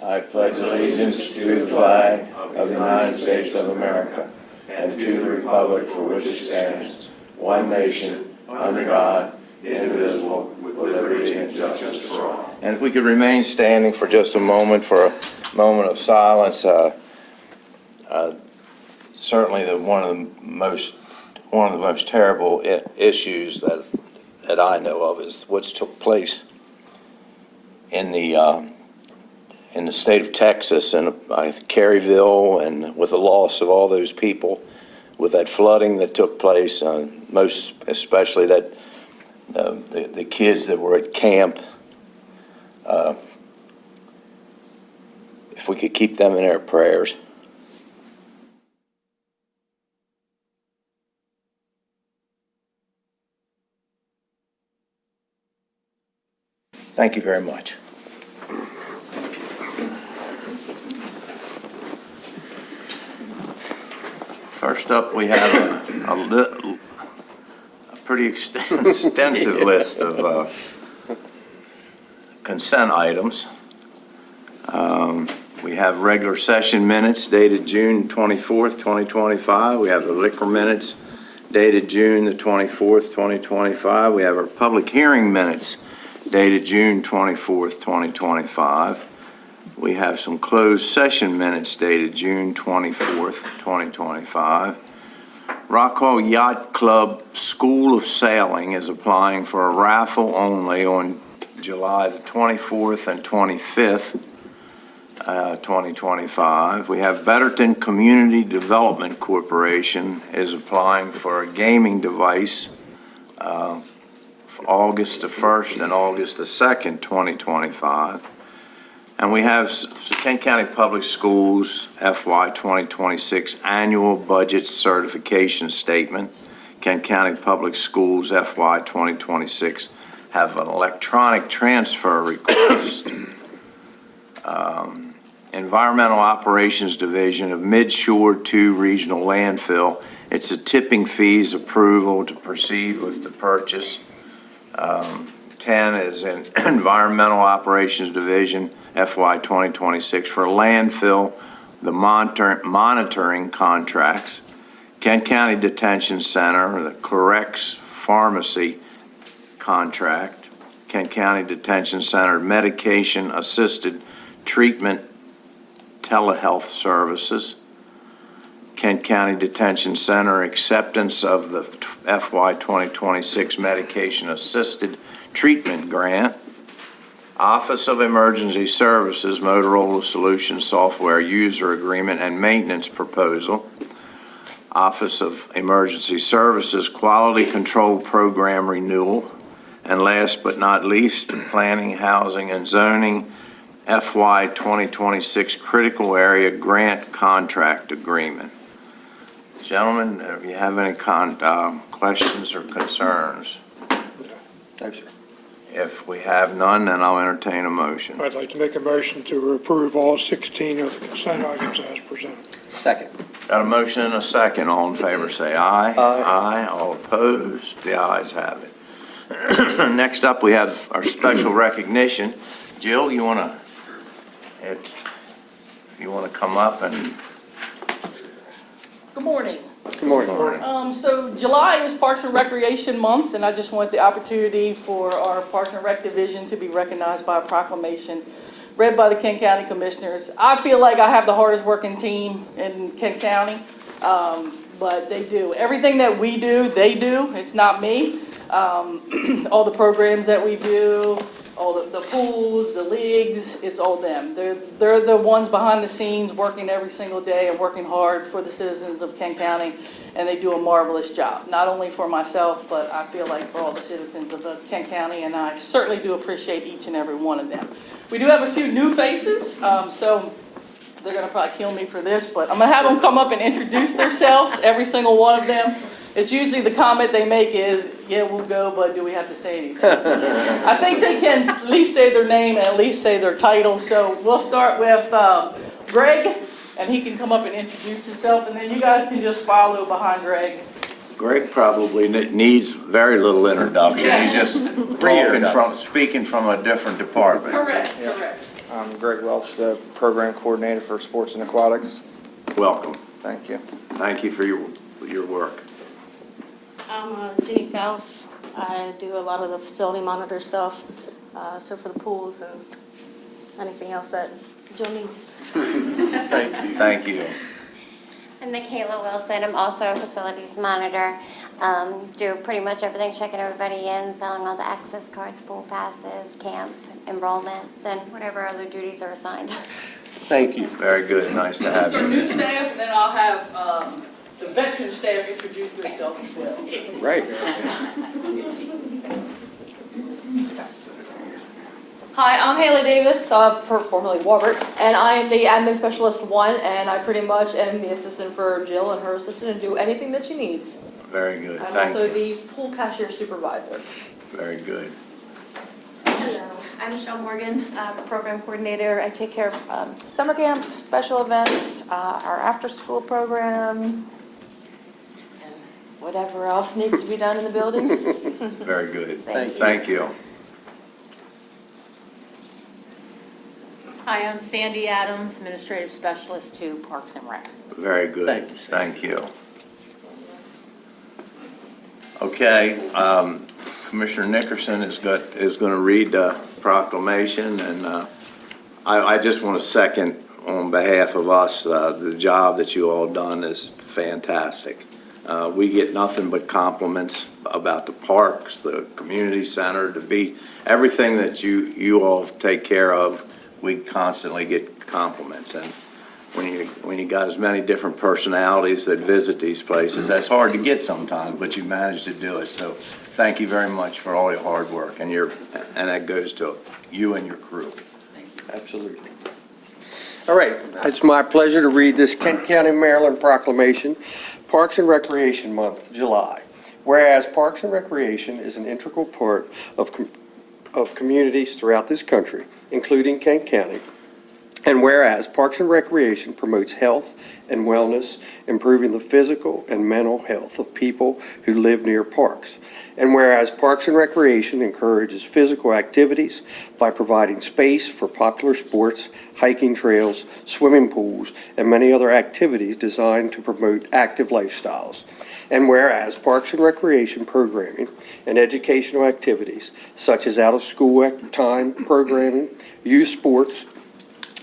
I pledge allegiance to the flag of the United States of America and to the republic for which it stands, one nation, under God, indivisible, with liberty and justice for all. And if we could remain standing for just a moment of silence. Certainly one of the most terrible issues that I know of is what's took place in the state of Texas and Caryville, and with the loss of all those people, with that flooding that took place, most especially that the kids that were at camp. If we could keep them in our prayers. Thank you very much. First up, we have a pretty extensive list of consent items. We have regular session minutes dated June 24th, 2025. We have the liquor minutes dated June the 24th, 2025. We have our public hearing minutes dated June 24th, 2025. We have some closed session minutes dated June 24th, 2025. Rock Hall Yacht Club School of Sailing is applying for a raffle only on July the 24th and 25th, 2025. We have Betterton Community Development Corporation is applying for a gaming device for August the 1st and August the 2nd, 2025. And we have Kent County Public Schools FY 2026 Annual Budget Certification Statement. Kent County Public Schools FY 2026 have an electronic transfer request. Environmental Operations Division of Midshore 2 Regional Landfill. It's a tipping fees approval to proceed with the purchase. 10 is in Environmental Operations Division FY 2026 for landfill, the monitoring contracts. Kent County Detention Center, the Corrects Pharmacy contract. Kent County Detention Center Medication Assisted Treatment Telehealth Services. Kent County Detention Center acceptance of the FY 2026 Medication Assisted Treatment Grant. Office of Emergency Services Motorola Solutions Software User Agreement and Maintenance Proposal. Office of Emergency Services Quality Control Program Renewal. And last but not least, Planning, Housing, and Zoning FY 2026 Critical Area Grant Contract Agreement. Gentlemen, if you have any questions or concerns? No, sir. If we have none, then I'll entertain a motion. I'd like to make a motion to approve all 16 of the consent items as presented. Second. Got a motion and a second. All in favor say aye. Aye. Aye. All opposed? The ayes have it. Next up, we have our special recognition. Jill, you want to, if you want to come up and... Good morning. Good morning. So July is Parks and Recreation Month, and I just want the opportunity for our Parks and Rec Division to be recognized by a proclamation read by the Kent County Commissioners. I feel like I have the hardest working team in Kent County, but they do. Everything that we do, they do. It's not me. All the programs that we do, all the pools, the leagues, it's all them. They're the ones behind the scenes working every single day and working hard for the citizens of Kent County, and they do a marvelous job, not only for myself, but I feel like for all the citizens of Kent County, and I certainly do appreciate each and every one of them. We do have a few new faces, so they're going to probably kill me for this, but I'm going to have them come up and introduce themselves, every single one of them. It's usually the comment they make is, yeah, we'll go, but do we have to say anything? So I think they can at least say their name and at least say their title. So we'll start with Greg, and he can come up and introduce himself, and then you guys can just follow behind Greg. Greg probably needs very little introduction. He's just speaking from a different department. Correct, correct. I'm Greg Welch, the program coordinator for sports and aquatics. Welcome. Thank you. Thank you for your work. I'm Jenny Faust. I do a lot of the facility monitor stuff, so for the pools and anything else that Jill needs. Thank you. I'm Michaela Wilson. I'm also a facilities monitor. Do pretty much everything, checking everybody in, selling all the access cards, pool passes, camp enrollments, and whatever other duties are assigned. Thank you. Very good. Nice to have Start you. new staff, and then I'll have the veteran staff introduce themselves as well. Right. Hi, I'm Haley Davis, formerly Warbert, and I am the admin specialist 1, and I pretty much am the assistant for Jill and her assistant and do anything that she needs. Very good. I'm Thank also you. the pool cashier supervisor. Very good. Hello, I'm Michelle Morgan, program coordinator. I take care of summer camps, special events, our after-school program, and whatever else needs to be done in the building. Very good. Thank you. Thank you. Hi, I'm Sandy Adams, Administrative Specialist to Parks and Rec. Very good. Thank you, sir. Thank you. Okay, Commissioner Nickerson is going to read the proclamation, and I just want to second on behalf of us, the job that you all done is fantastic. We get nothing but compliments about the parks, the community center, the beach, everything that you all take care of. We constantly get compliments, and when you got as many different personalities that visit these places, that's hard to get sometimes, but you managed to do it. So thank you very much for all your hard work, and that goes to you and your crew. Absolutely. All right, it's my pleasure to read this Kent County, Maryland proclamation, Parks and Recreation Month, July. Whereas Parks and Recreation is an integral part of communities throughout this country, including Kent County, and whereas Parks and Recreation promotes health and wellness, improving the physical and mental health of people who live near parks, and whereas Parks and Recreation encourages physical activities by providing space for popular sports, hiking trails, swimming pools, and many other activities designed to promote active lifestyles. And whereas Parks and Recreation programming and educational activities such as out-of-school time programming, youth sports,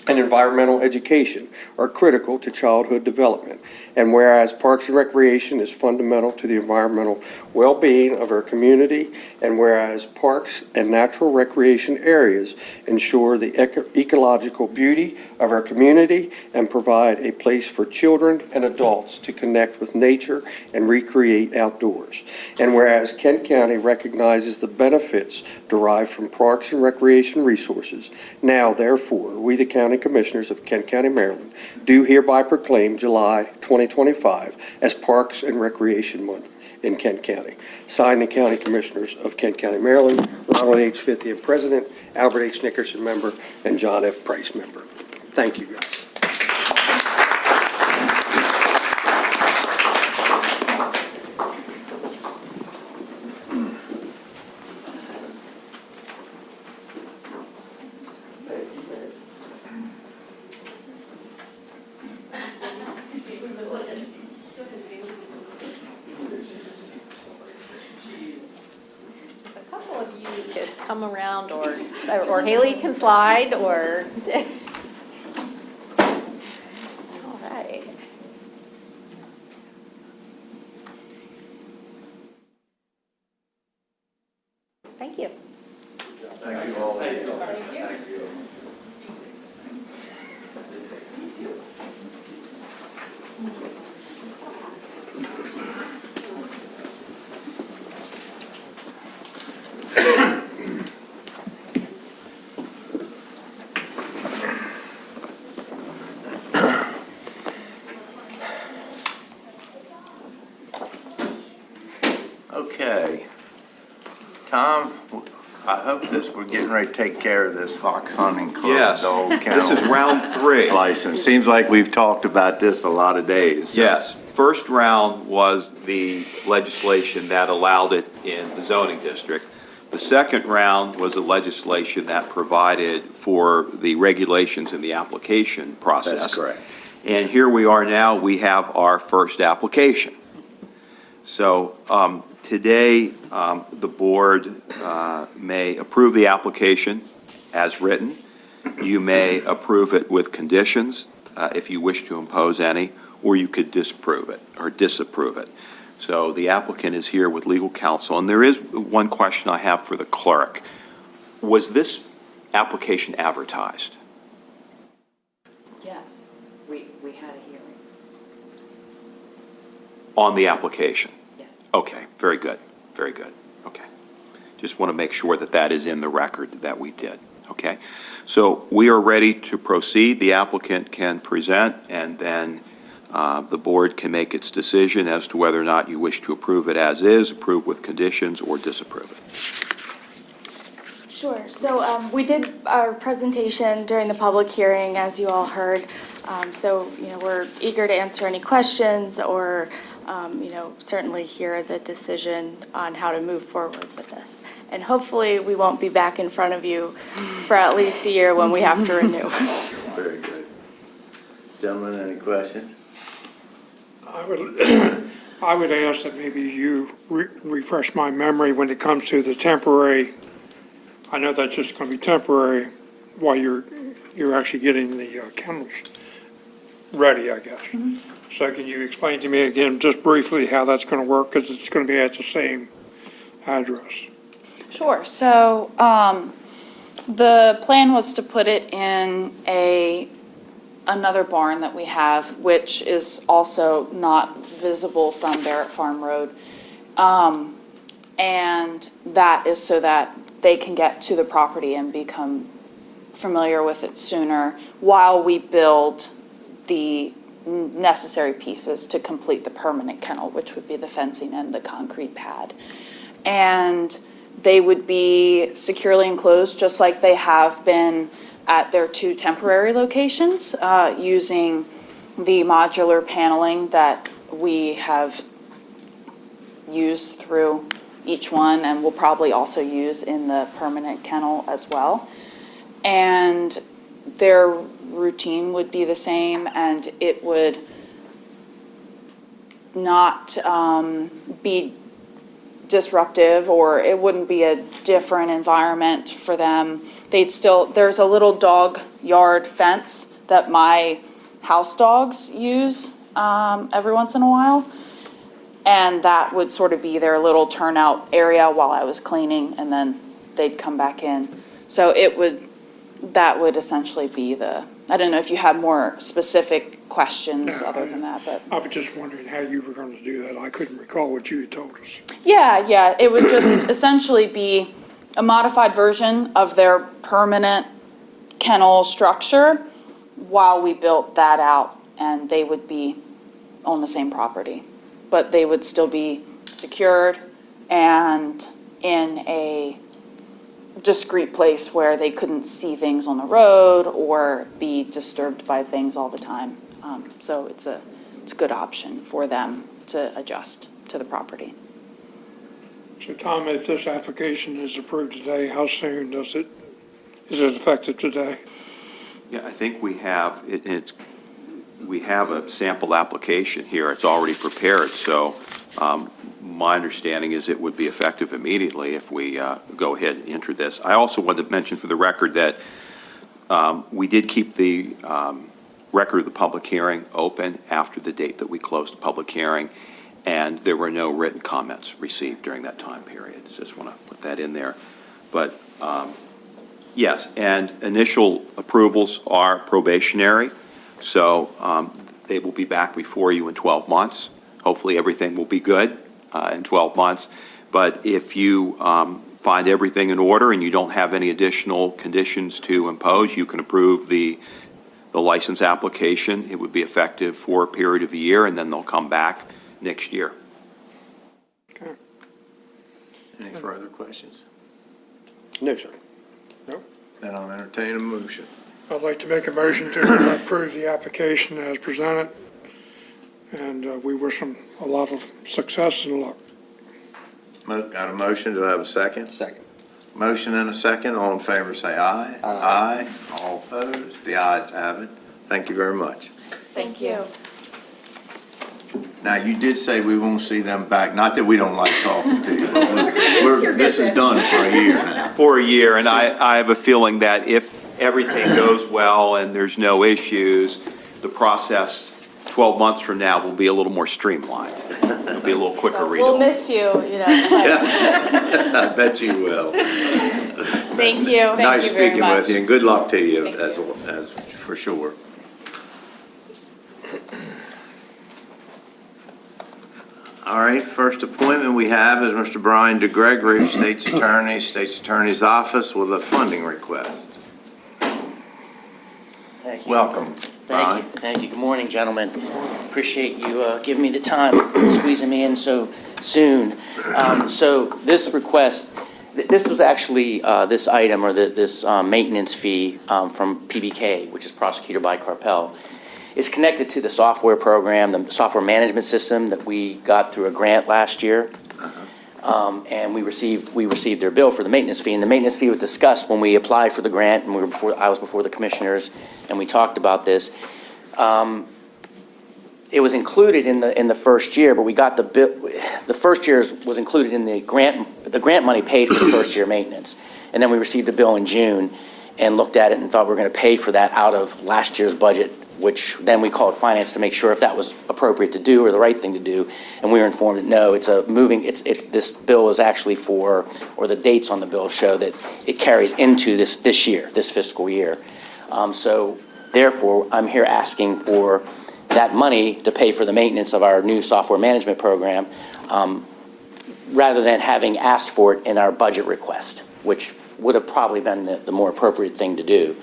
and environmental education are critical to childhood development. And whereas Parks and Recreation is fundamental to the environmental well-being of our community, and whereas parks and natural recreation areas ensure the ecological beauty of our community and provide a place for children and adults to connect with nature and recreate outdoors. And whereas Kent County recognizes the benefits derived from parks and recreation resources, now therefore, we the County Commissioners of Kent County, Maryland, do hereby proclaim July 2025 as Parks and Recreation Month in Kent County. Signed, the County Commissioners of Kent County, Maryland, Ronald H. Fithian, President, Albert H. Nickerson, Member, and John F. Price, Member. Thank you, guys. A couple of you could come around, or Haley can slide, or. All right. Thank you. Thank you all. Okay. Tom, I hope we're getting ready to take care of this fox hunting club. Yes, dog this is kennel round 3. license. Seems like we've talked about this a lot of days. so- Yes, first round was the legislation that allowed it in the zoning district. The second round was a legislation that provided for the regulations in the application process. That's correct. And here we are now, we have our first application. So today, the board may approve the application as written. You may approve it with conditions if you wish to impose any, or you could disapprove it or disapprove it. So the applicant is here with legal counsel, and there is one question I have for the clerk. Was this application advertised? Yes, we had a hearing, On the application? yes. Okay, very good, very good, okay. Just want to make sure that that is in the record that we did, okay? So we are ready to proceed. The applicant can present, and then the board can make its decision as to whether or not you wish to approve it as is, approve with conditions, or disapprove it. Sure. So we did our presentation during the public hearing, as you all heard. So, we're eager to answer any questions or, certainly hear the decision on how to move forward with this. And hopefully, we won't be back in front of you for at least a year when we have to renew. Very good. Gentlemen, any questions? I would ask that maybe you refresh my memory when it comes to the temporary. I know that's just going to be temporary while you're actually getting the kennels ready, I guess. So can you explain to me again, just briefly, how that's going to work? Because it's going to be at the same address. Sure. So the plan was to put it in another barn that we have, which is also not visible from Barrett Farm Road. And that is so that they can get to the property and become familiar with it sooner while we build the necessary pieces to complete the permanent kennel, which would be the fencing and the concrete pad. And they would be securely enclosed just like they have been at their two temporary locations, using the modular paneling that we have used through each one and will probably also use in the permanent kennel as well. And their routine would be the same, and it would not be disruptive, or it wouldn't be a different environment for them. There's a little dog yard fence that my house dogs use every once in a while. And that would sort of be their little turnout area while I was cleaning, and then they'd come back in. So that would essentially be I don't know if you had more specific questions other than that, but. I was just wondering how you were going to do that. I couldn't recall what you had told us. Yeah, it would just essentially be a modified version of their permanent kennel structure while we built that out, and they would be on the same property. But they would still be secured and in a discrete place where they couldn't see things on the road or be disturbed by things all the time. So it's a good option for them to adjust to the property. So Tom, if this application is approved today, how soon is it effective today? Yeah, I think we have, we have a sample application here. It's already prepared, so my understanding is it would be effective immediately if we go ahead and enter this. I also wanted to mention for the record that we did keep the record of the public hearing open after the date that we closed the public hearing, and there were no written comments received during that time period. Just want to put that in there. But yes, and initial approvals are probationary. So they will be back before you in 12 months. Hopefully, everything will be good in 12 months. But if you find everything in order and you don't have any additional conditions to impose, you can approve the license application. It would be effective for a period of a year, and then they'll come back next year. Okay. Any further questions? No, sir. Then I'll entertain a motion. I'd like to make a motion to approve the application as presented, and we wish them a lot of success and luck. Got a motion, do I have a second? Second. Motion and a second. All in favor, say aye. Aye. All opposed? The ayes have it. Thank you very much. Thank you. Now, you did say we won't see them back, not that we don't like talking to you, but this is done for a year now. For a year, and I have a feeling that if everything goes well and there's no issues, the process 12 months from now will be a little more streamlined. It'll be a little quicker So read. we'll miss you, you know. I bet you will. Thank you. Nice you very speaking with much. you, and good luck to you, Thank as for sure. All right, first appointment we have is Mr. Brian DeGregory, State's Attorney's Office, with a funding request. Thank you. Welcome, Brian. Thank you. Good morning, gentlemen. Appreciate you giving me the time, squeezing me in so soon. So this request, this was actually, this item, or this maintenance fee from PBK, which is prosecuted by Carpel. It's connected to the software program, the software management system that we got through a grant last year. And we received their bill for the maintenance fee, and the maintenance fee was discussed when we applied for the grant, and I was before the commissioners, and we talked about this. It was included in the first year, but we got the bill, the first year's was included in the grant money paid for the first year maintenance. And then we received a bill in June and looked at it and thought we were gonna pay for that out of last year's budget, which then we called finance to make sure if that was appropriate to do or the right thing to do. And we were informed that no, this bill is actually for, or the dates on the bill show that it carries into this year, this fiscal year. So therefore, I'm here asking for that money to pay for the maintenance of our new software management program, rather than having asked for it in our budget request, which would have probably been the more appropriate thing to do.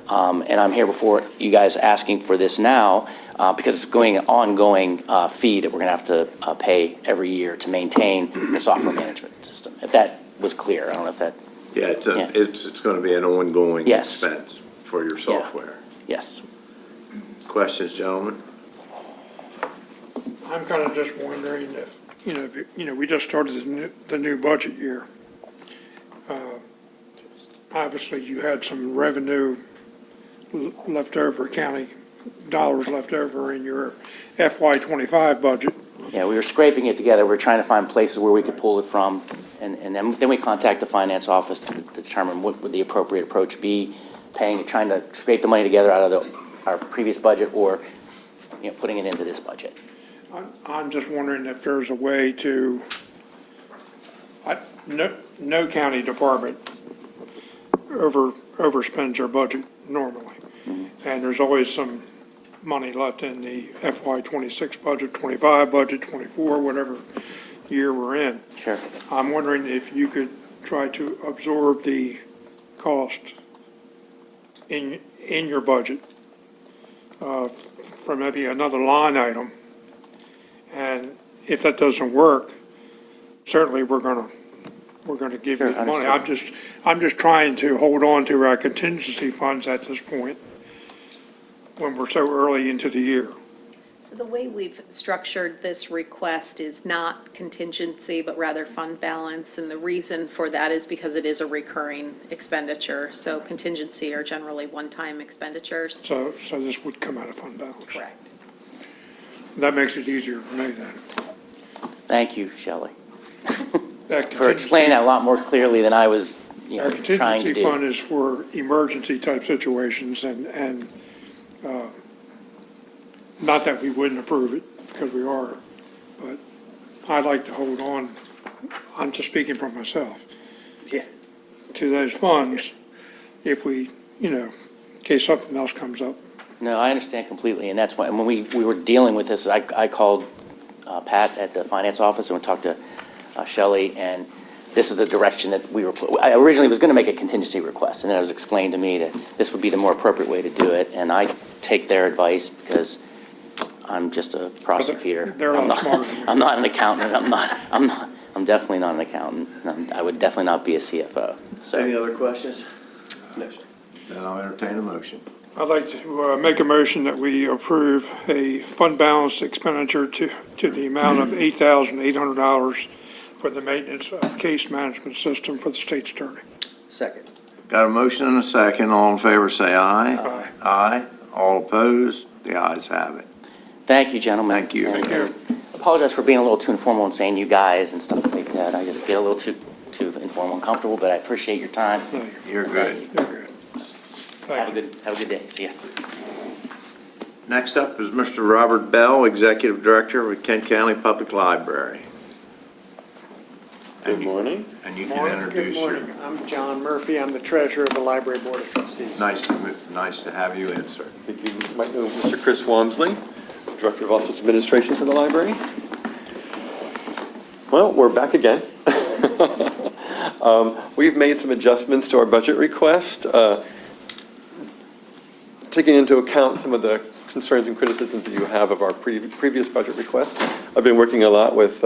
And I'm here before you guys asking for this now, because it's going an ongoing fee that we're gonna have to pay every year to maintain the software management system. If that was clear, I don't know if that, Yeah, it's gonna be an ongoing Yes. expense for your software. yes. Questions, gentlemen? I'm kind of just wondering if, we just started the new budget year. Obviously, you had some revenue left over, county dollars left over in your FY '25 budget. Yeah, we were scraping it together. We're trying to find places where we could pull it from. And then we contact the finance office to determine what would the appropriate approach be, trying to scrape the money together out of our previous budget, or, putting it into this budget. I'm just wondering if there's a way to, no county department overspends their budget normally. And there's always some money left in the FY '26 budget, '25 budget, '24, whatever year we're in. Sure. I'm wondering if you could try to absorb the cost in your budget for maybe another line item. And if that doesn't work, certainly we're gonna give you Sure, the money. understood. I'm just trying to hold on to our contingency funds at this point when we're so early into the year. So the way we've structured this request is not contingency, but rather fund balance. And the reason for that is because it is a recurring expenditure. So contingency are generally one-time expenditures. So this would come out of fund balance. Correct. That makes it easier for me then. Thank you, Shelley, That for explaining that a lot more clearly than I was, Our trying to contingency fund do. is for emergency type situations and not that we wouldn't approve it, because we are, but I'd like to hold on, I'm just speaking for myself. Yeah. To those funds if we, in case something else comes up. No, I understand completely, and that's why, when we were dealing with this, I called Pat at the finance office and we talked to Shelley, and this is the direction that we were, I originally was gonna make a contingency request, and then it was explained to me that this would be the more appropriate way to do it, and I take their advice because I'm just a prosecutor. They're a lot smarter than you. I'm not an accountant, I'm definitely not an accountant, and I would definitely not be a CFO, so. Any other questions? No. Then I'll entertain a motion. I'd like to make a motion that we approve a fund balance expenditure to the amount of $8,800 for the maintenance of case management system for the state's attorney. Second. Got a motion and a second. All in favor, say aye. Aye. Aye. All opposed? The ayes have it. Thank you, gentlemen. Thank you. And, Thank apologize for being a little too informal and saying you guys and stuff like that. I just get a little too informal and comfortable, but I appreciate your time. No, You're good. you're good. Have Thank you. a good day. See ya. Next up is Mr. Robert Bell, Executive Director of Kent County Public Library. Good morning. And you can introduce Good morning. I'm John Murphy. I'm the treasurer of the Library Board of Trustees. Nice to have you in, sir. I think you might know Mr. Chris Walmsley, Director of Office Administration for the library. Well, we're back again. We've made some adjustments to our budget request, taking into account some of the concerns and criticisms that you have of our previous budget request. I've been working a lot with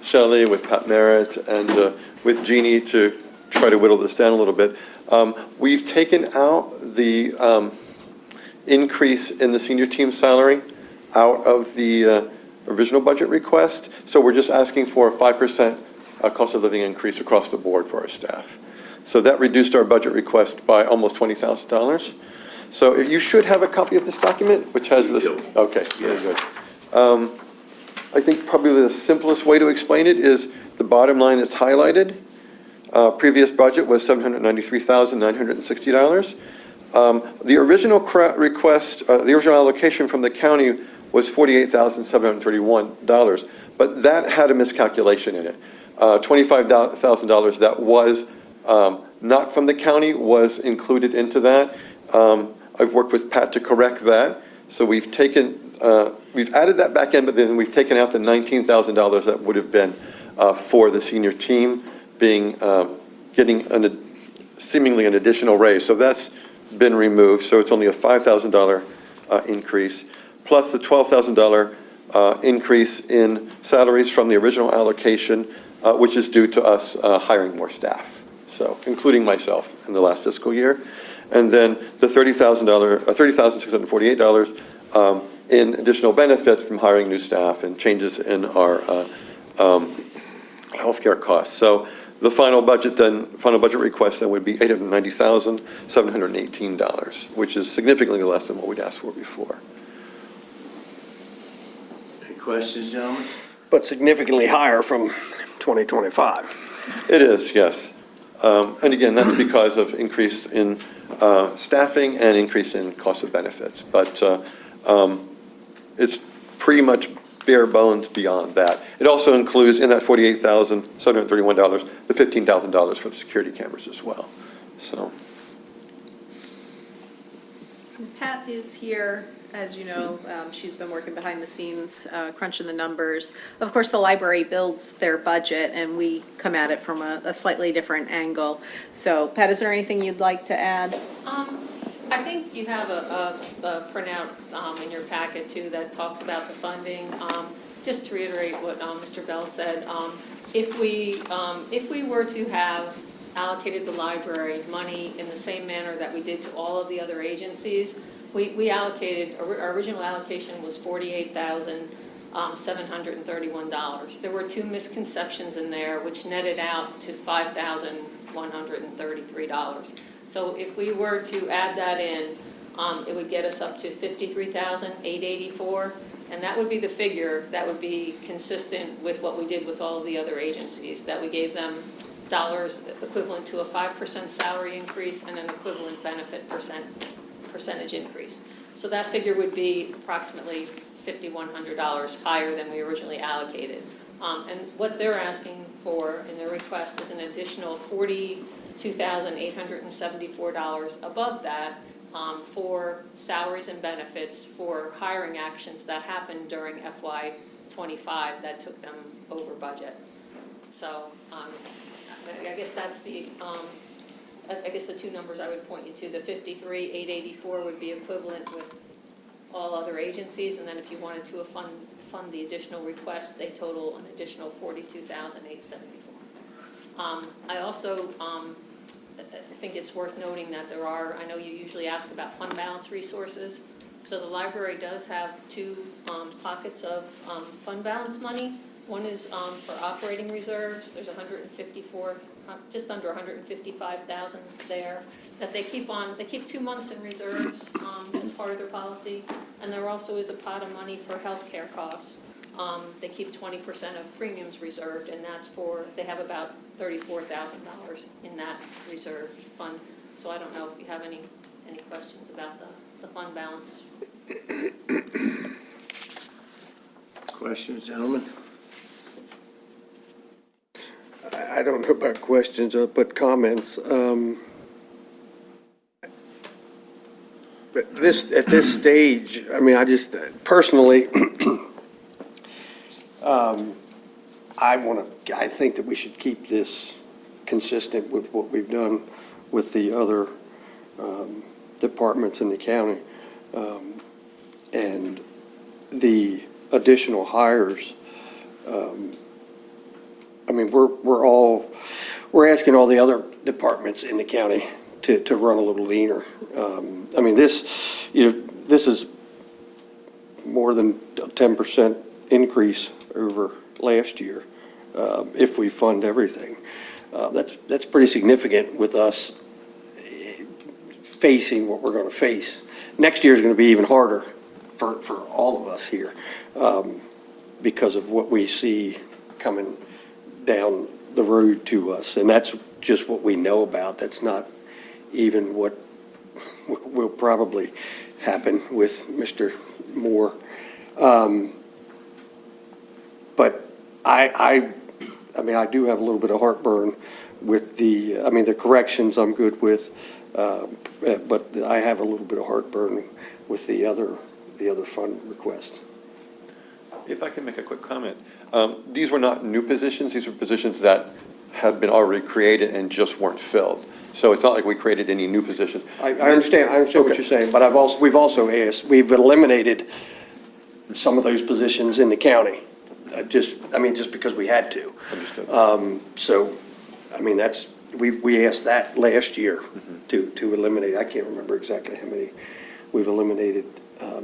Shelley, with Pat Merritt, and with Jeannie to try to whittle this down a little bit. We've taken out the increase in the senior team salary out of the original budget request, so we're just asking for a 5% cost of living increase across the board for our staff. So that reduced our budget request by almost $20,000. So if you should have a copy of this document, which has this. Okay, very good. I think probably the simplest way to explain it is the bottom line that's highlighted. Previous budget was $793,960. The original request, the original allocation from the county was $48,731, but that had a miscalculation in it. $25,000 that was not from the county was included into that. I've worked with Pat to correct that. So we've added that back in, but then we've taken out the $19,000 that would have been for the senior team getting seemingly an additional raise. So that's been removed. So it's only a $5,000 increase, plus the $12,000 increase in salaries from the original allocation, which is due to us hiring more staff. So including myself in the last fiscal year. And then the $30,648 in additional benefits from hiring new staff and changes in our healthcare costs. So the final budget request then would be $890,718, which is significantly less than what we'd asked for before. Any questions, gentlemen? But significantly higher from 2025. It is, yes. And again, that's because of increase in staffing and increase in cost of benefits. But it's pretty much bare bones beyond that. It also includes in that $48,731, the $15,000 for the security cameras as well. So. Pat is here, as you know, she's been working behind the scenes, crunching the numbers. Of course, the library builds their budget, and we come at it from a slightly different angle. So, Pat, is there anything you'd like to add? I think you have a printout in your packet too that talks about the funding. Just to reiterate what Mr. Bell said, if we were to have allocated the library money in the same manner that we did to all of the other agencies, we allocated, our original allocation was $48,731. There were two misconceptions in there which netted out to $5,133. So if we were to add that in, it would get us up to $53,884, and that would be the figure that would be consistent with what we did with all of the other agencies, that we gave them dollars equivalent to a 5% salary increase and an equivalent benefit percentage increase. So that figure would be approximately $5,100 higher than we originally allocated. And what they're asking for in their request is an additional $42,874 above that for salaries and benefits for hiring actions that happened during FY25 that took them over budget. So I guess that's the two numbers I would point you to. The $53,884 would be equivalent with all other agencies, and then if you wanted to fund the additional request, they total an additional $42,874. I also I think it's worth noting that there are, I know you usually ask about fund balance resources, so the library does have two pockets of fund balance money. One is for operating reserves. There's $154,000 just under 155,000 there, that they keep 2 months in reserves as part of their policy, and there also is a pot of money for healthcare costs. They keep 20% of premiums reserved, and that's they have about $34,000 in that reserve fund. So I don't know if you have any questions about the fund balance. Questions, gentlemen? I don't know about questions, but comments. But at this stage, I mean, I just personally, I think that we should keep this consistent with what we've done with the other departments in the county. And the additional hires, I mean, we're asking all the other departments in the county to run a little leaner. I mean, this is more than a 10% increase over last year, if we fund everything. That's pretty significant with us facing what we're going to face. Next year is going to be even harder for all of us here, because of what we see coming down the road to us. And that's just what we know about. That's not even what will probably happen with Mr. Moore. But I mean, I do have a little bit of heartburn with the corrections I'm good with, but I have a little bit of heartburn with the other fund requests. If I can make a quick comment. These were not new positions. These were positions that had been already created and just weren't filled. So it's not like we created any new positions. I understand what you're saying, but we've also asked, we've eliminated some of those positions in the county, just because we had to. Understood. So, I mean, we asked that last year to eliminate. I can't remember exactly how many we've eliminated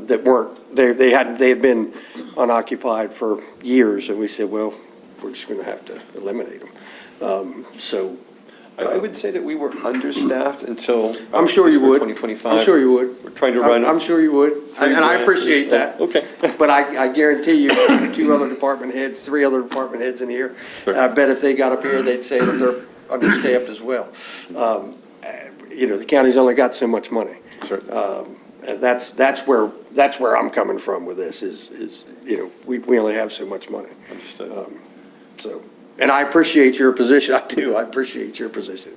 that weren't, they had been unoccupied for years, and we said, well, we're just going to have to eliminate them. So. I would say that we were understaffed until. I'm sure you would. 2025. I'm sure you would. We're trying to run. I'm sure you would, and I appreciate that. Okay. But I guarantee you, three other department heads in here, Sure. I bet if they got up here, they'd say that they're understaffed as well. The county's only got so much money. Sure. And that's where I'm coming from with this, is we only have so much money. Understood. And I appreciate your position, I do, I appreciate your position.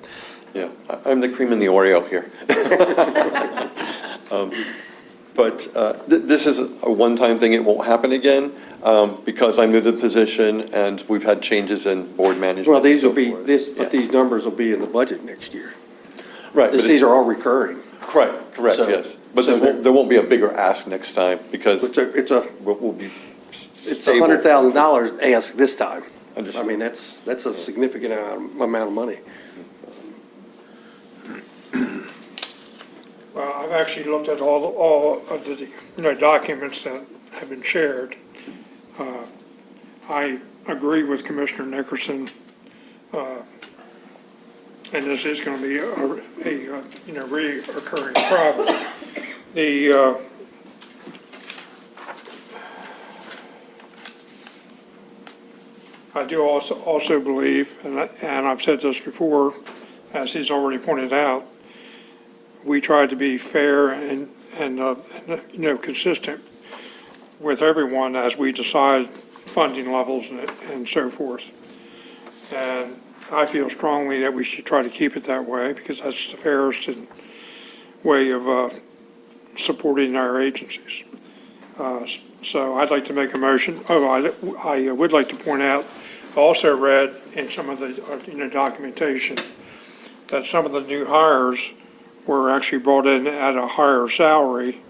Yeah, I'm the cream in the Oreo here. But this is a one-time thing. It won't happen again because I'm new to the position and we've had changes in board management. Well, these will and be, so forth. but these numbers will be in the budget next year. Right. These are all recurring. Correct, So- yes. But so there won't be a bigger ask next time because we'll be It's stable. $100,000 ask this time. Understood. I mean, that's a significant amount of money. Well, I've actually looked at all of the documents that have been shared. I agree with Commissioner Nickerson, and this is going to be a reoccurring problem. I do also believe, and I've said this before, as he's already pointed out, we try to be fair and consistent with everyone as we decide funding levels and so forth. And I feel strongly that we should try to keep it that way because that's the fairest way of supporting our agencies. So I'd like to make a motion. I would like to point out, I also read in some of the documentation that some of the new hires were actually brought in at a higher salary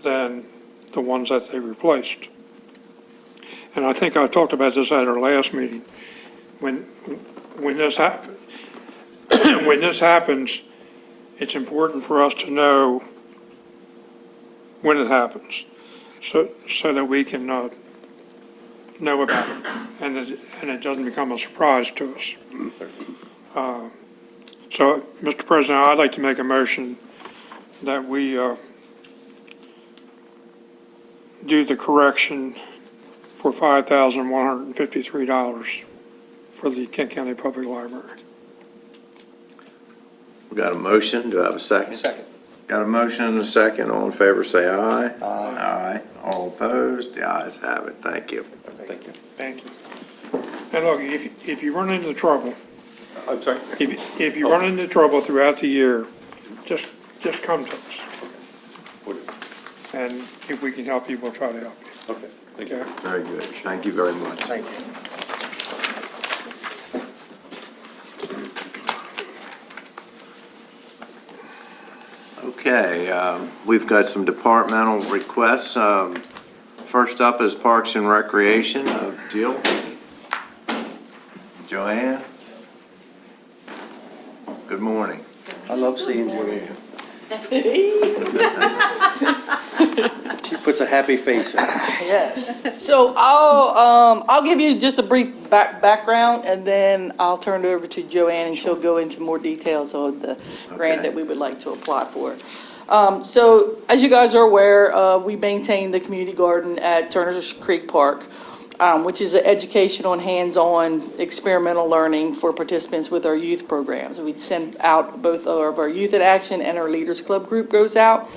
than the ones that they replaced. And I think I talked about this at our last meeting. When this happens, it's important for us to know when it happens, so that we can know about it, and it doesn't become a surprise to us. So, Mr. President, I'd like to make a motion that we do the correction for $5,153 for the Kent County Public Library. We got a motion, do I have a second? Second. Got a motion and a second, all in favor say aye. Aye. All opposed, the ayes have it, thank you. Thank you. Thank you. And look, if you run into trouble, I'm sorry? if you run into trouble throughout the year, just come to us. And if we can help you, we'll try to help you. Okay, thank you. Okay? Very good, thank you very much. Thank you. Okay, we've got some departmental requests. First up is Parks and Recreation. Jill? Joanne? Good morning. I love seeing Joanne. She puts a happy face on it. Yes. So I'll give you just a brief background, and then I'll turn it over to Joanne, and she'll go into more details on the grant that we would like to apply for. So as you guys are aware, we maintain the community garden at Turner's Creek Park, which is an educational and hands-on experimental learning for participants with our youth programs. We send out both of our Youth in Action and our Leaders Club group goes out.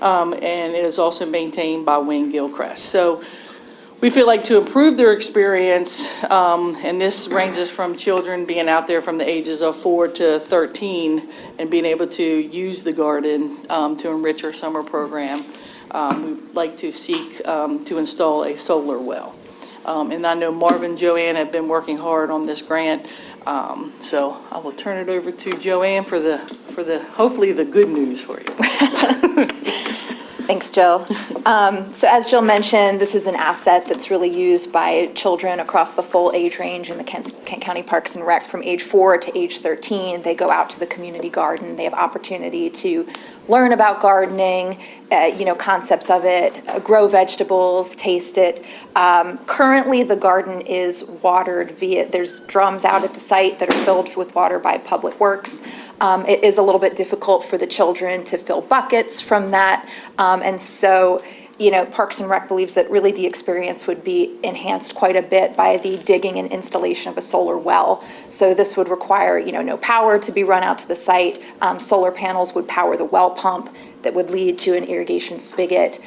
And it is also maintained by Wayne Gilchrist. So we feel like to improve their experience, and this ranges from children being out there from the ages of 4 to 13 and being able to use the garden to enrich our summer program, we'd like to seek to install a solar well. And I know Marvin and Joanne have been working hard on this grant. So I will turn it over to Joanne for the hopefully the good news for you. Thanks, Jill. So as Jill mentioned, this is an asset that's really used by children across the full age range in the Kent County Parks and Rec from age 4 to age 13. They go out to the community garden. They have opportunity to learn about gardening, concepts of it, grow vegetables, taste it. Currently, the garden is watered there's drums out at the site that are filled with water by Public Works. It is a little bit difficult for the children to fill buckets from that. And so, Parks and Rec believes that really the experience would be enhanced quite a bit by the digging and installation of a solar well. So this would require, no power to be run out to the site. Solar panels would power the well pump that would lead to an irrigation spigot.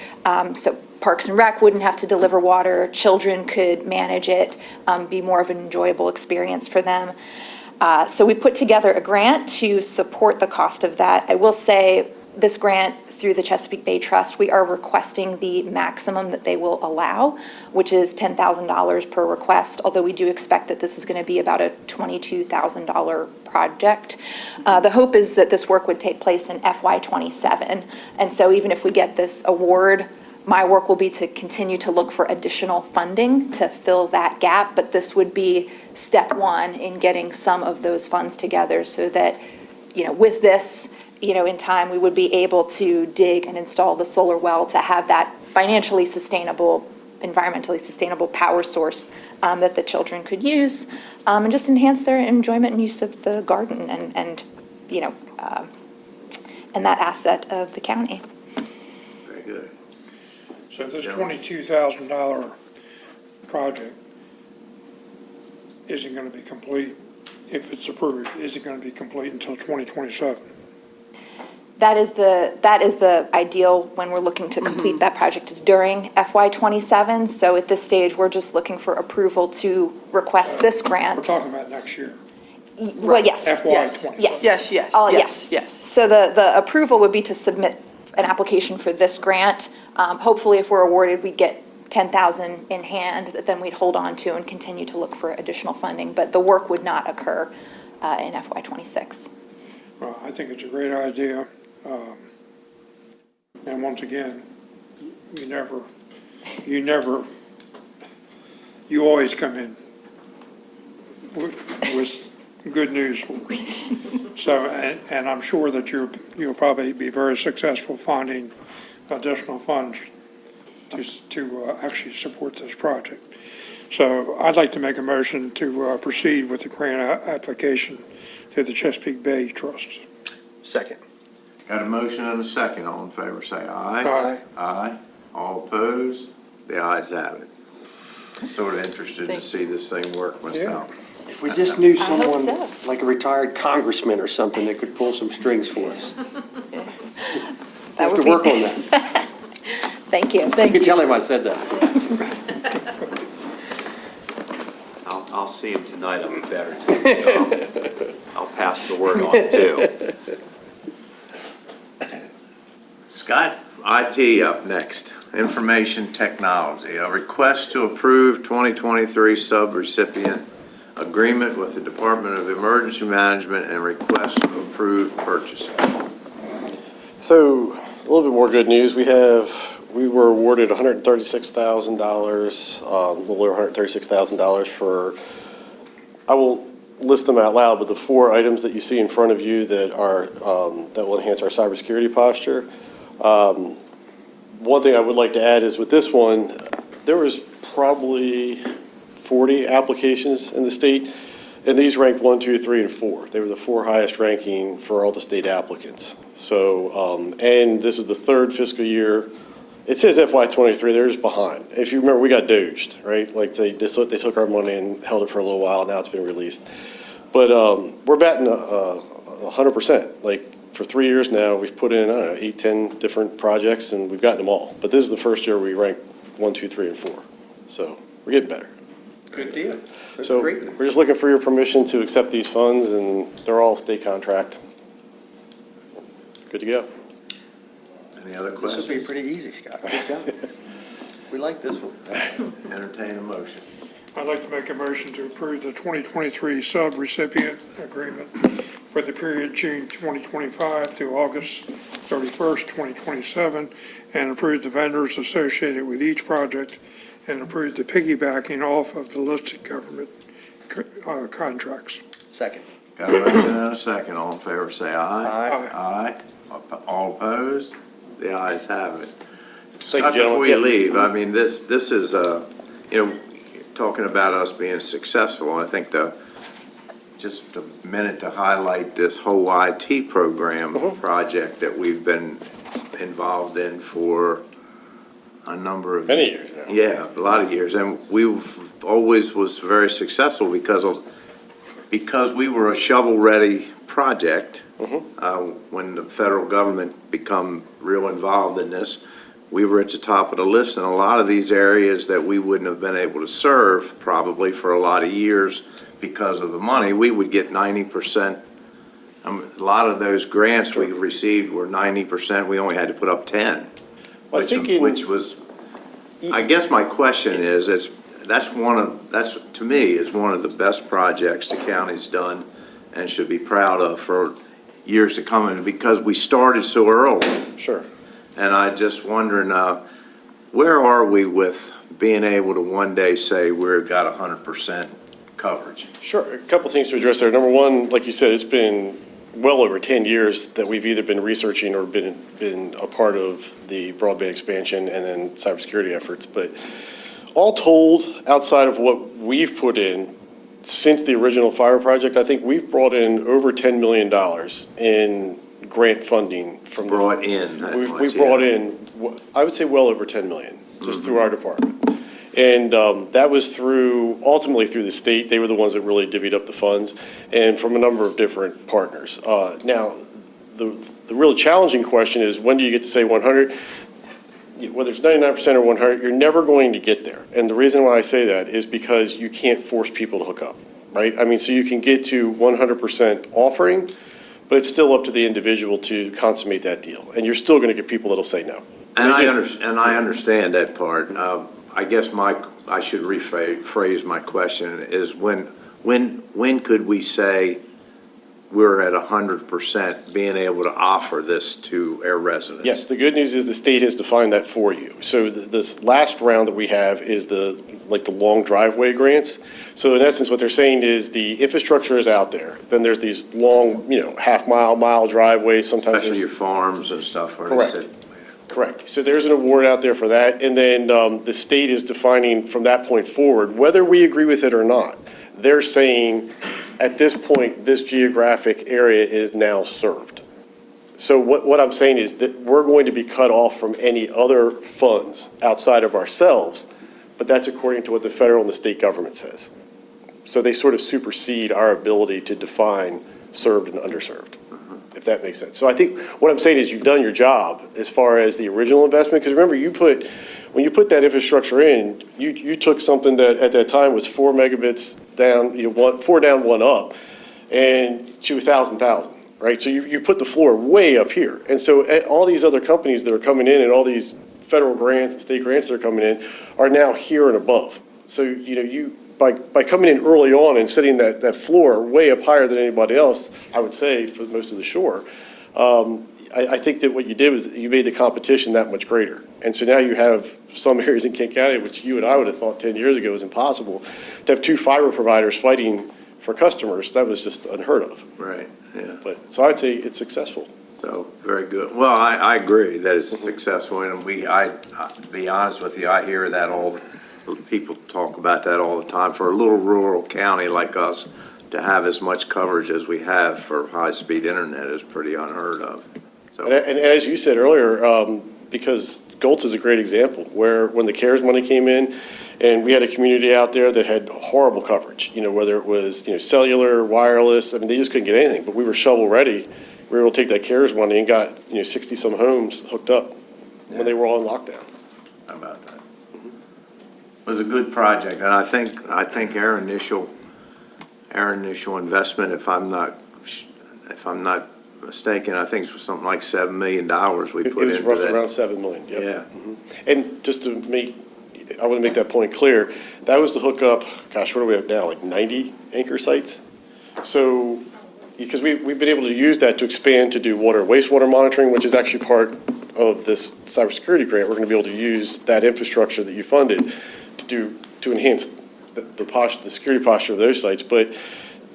So Parks and Rec wouldn't have to deliver water. Children could manage it, be more of an enjoyable experience for them. So we put together a grant to support the cost of that. I will say this grant through the Chesapeake Bay Trust, we are requesting the maximum that they will allow, which is $10,000 per request, although we do expect that this is going to be about a $22,000 project. The hope is that this work would take place in FY27. And so even if we get this award, my work will be to continue to look for additional funding to fill that gap, but this would be step one in getting some of those funds together so that, with this, in time, we would be able to dig and install the solar well to have that financially sustainable, environmentally sustainable power source that the children could use, and just enhance their enjoyment and use of the garden and that asset of the county. Very good. So this $22,000 project isn't going to be complete, if it's approved, isn't going to be complete until 2027. That is the ideal when we're looking to complete that project is during FY27. So at this stage, we're just looking for approval to request this grant. We're talking about next year. Well, yes. FY27. Yes. Yes. So the approval would be to submit an application for this grant. Hopefully, if we're awarded, we get $10,000 in hand that then we'd hold on to and continue to look for additional funding. But the work would not occur in FY26. Well, I think it's a great idea. And once again, you always come in with good news for us. So, and I'm sure that you'll probably be very successful finding additional funds to actually support this project. So I'd like to make a motion to proceed with the grant application to the Chesapeake Bay Trust. Second. Got a motion and a second. All in favor, say aye. Aye. Aye. All opposed? The ayes have it. Sort of interested to see this thing work myself. If we just knew hope someone, so. like a retired congressman or something, that could pull some strings for us. We have to work on that. Thank you. You can tell him I said that. I'll see him tonight, I'll be better too. I'll pass the word on too. Scott, IT up next. Information technology. A request to approve 2023 subrecipient agreement with the Department of Emergency Management and request to approve purchasing. So, a little bit more good news. We were awarded $136,000, a little over $136,000 for, I won't list them out loud, but the 4 items that you see in front of you that are, that will enhance our cybersecurity posture. One thing I would like to add is with this one, there was probably 40 applications in the state, and these ranked 1, 2, 3, and 4. They were the 4 highest ranking for all the state applicants. So, and this is the 3rd fiscal year. It says FY23, they're just behind. If you remember, we got doged, right? Like they took our money and held it for a little while, now it's been released. But we're batting 100%. Like for 3 years now, we've put in, I don't know, 8, 10 different projects and we've gotten them all. But this is the first year we ranked 1, 2, 3, and 4. So we're getting better. Good deal. That's So great. we're just looking for your permission to accept these funds, and they're all state contract. Good to go. Any other This will be questions? pretty easy, Scott. Good job. We like this one. Entertain a motion. I'd like to make a motion to approve the 2023 sub-recipient agreement for the period June 2025 to August 31st, 2027, and approve the vendors associated with each project, and approve the piggybacking off of the listed government contracts. Second. Got a motion and a second. All in favor, say aye. Aye. Aye. All opposed? The ayes have it. Thank you, Scott, gentlemen. before you Yeah. leave, I mean, this is, talking about us being successful, I think just a minute to highlight this whole IT program project that we've been involved in for a number of. Many years now. Yeah, a lot of years, and we've always was very successful because we were a shovel-ready project. When the federal government become real involved in this, we were at the top of the list in a lot of these areas that we wouldn't have been able to serve probably for a lot of years because of the money. We would get 90%. A lot of those grants we received were 90%. We only had to put up 10. Well, I think in- Which was, I guess my question is, that's to me, is one of the best projects the county's done and should be proud of for years to come, and because we started so early. Sure. And I just wondering, where are we with being able to one day say we've got 100% coverage? Sure. A couple things to address there. Number one, like you said, it's been well over 10 years that we've either been researching or been a part of the broadband expansion and then cybersecurity efforts. But all told, outside of what we've put in since the original fire project, I think we've brought in over $10 million in grant funding from the. Brought in that much, We brought in, I would say well over 10 million, just through our department. And that was ultimately through the state. They were the ones that really divvied up the funds, and from a number of different partners. Now, the real challenging question is, when do you get to say 100? Whether it's 99% or 100, you're never going to get there. And the reason why I say that is because you can't force people to hook up, right? I mean, so you can get to 100% offering, but it's still up to the individual to consummate that deal. And you're still going to get people that'll say no. And I understand that part. I guess I should rephrase my question is when could we say we're at 100% being able to offer this to our residents? Yes, the good news is the state has defined that for you. So this last round that we have is the long driveway grants. So in essence, what they're saying is the infrastructure is out there. Then there's these long, half-mile driveways. Sometimes Especially your farms and stuff where they Correct. sit. Correct. So there's an award out there for that, and then the state is defining from that point forward, whether we agree with it or not. They're saying, at this point, this geographic area is now served. So what I'm saying is that we're going to be cut off from any other funds outside of ourselves, but that's according to what the federal and the state government says. So they sort of supersede our ability to define served and underserved, if that makes sense. So I think what I'm saying is you've done your job as far as the original investment, because remember, when you put that infrastructure in, you took something that at that time was 4 megabits down, 4 down, 1 up, and to 1,000, right? So you put the floor way up here. And so all these other companies that are coming in and all these federal grants and state grants that are coming in are now here and above. So, by coming in early on and setting that floor way up higher than anybody else, I would say, for most of the shore, I think that what you did was you made the competition that much greater. And so now you have some areas in Kent County, which you and I would have thought 10 years ago was impossible, to have 2 fiber providers fighting for customers. That was just unheard of. Right, yeah. So I'd say it's successful. So, very good. Well, I agree that it's successful, and to be honest with you, I hear that people talk about that all the time. For a little rural county like us, to have as much coverage as we have for high-speed internet is pretty unheard of. So, And as you said earlier, because Gultz is a great example, where when the CARES money came in, and we had a community out there that had horrible coverage, whether it was, cellular, wireless, I mean, they just couldn't get anything, but we were shovel-ready. We were able to take that CARES money and got, 60-some homes hooked up when they were all in lockdown. how about that? It was a good project, and I think our initial investment, if I'm not mistaken, I think it was something like $7 million we It put was into roughly that. around 7 million, yep. Yeah. And just to I want to make that point clear, that was to hook up, gosh, what do we have now, like 90 anchor sites? So, because we've been able to use that to expand to do water and wastewater monitoring, which is actually part of this cybersecurity grant. We're going to be able to use that infrastructure that you funded to enhance the security posture of those sites. But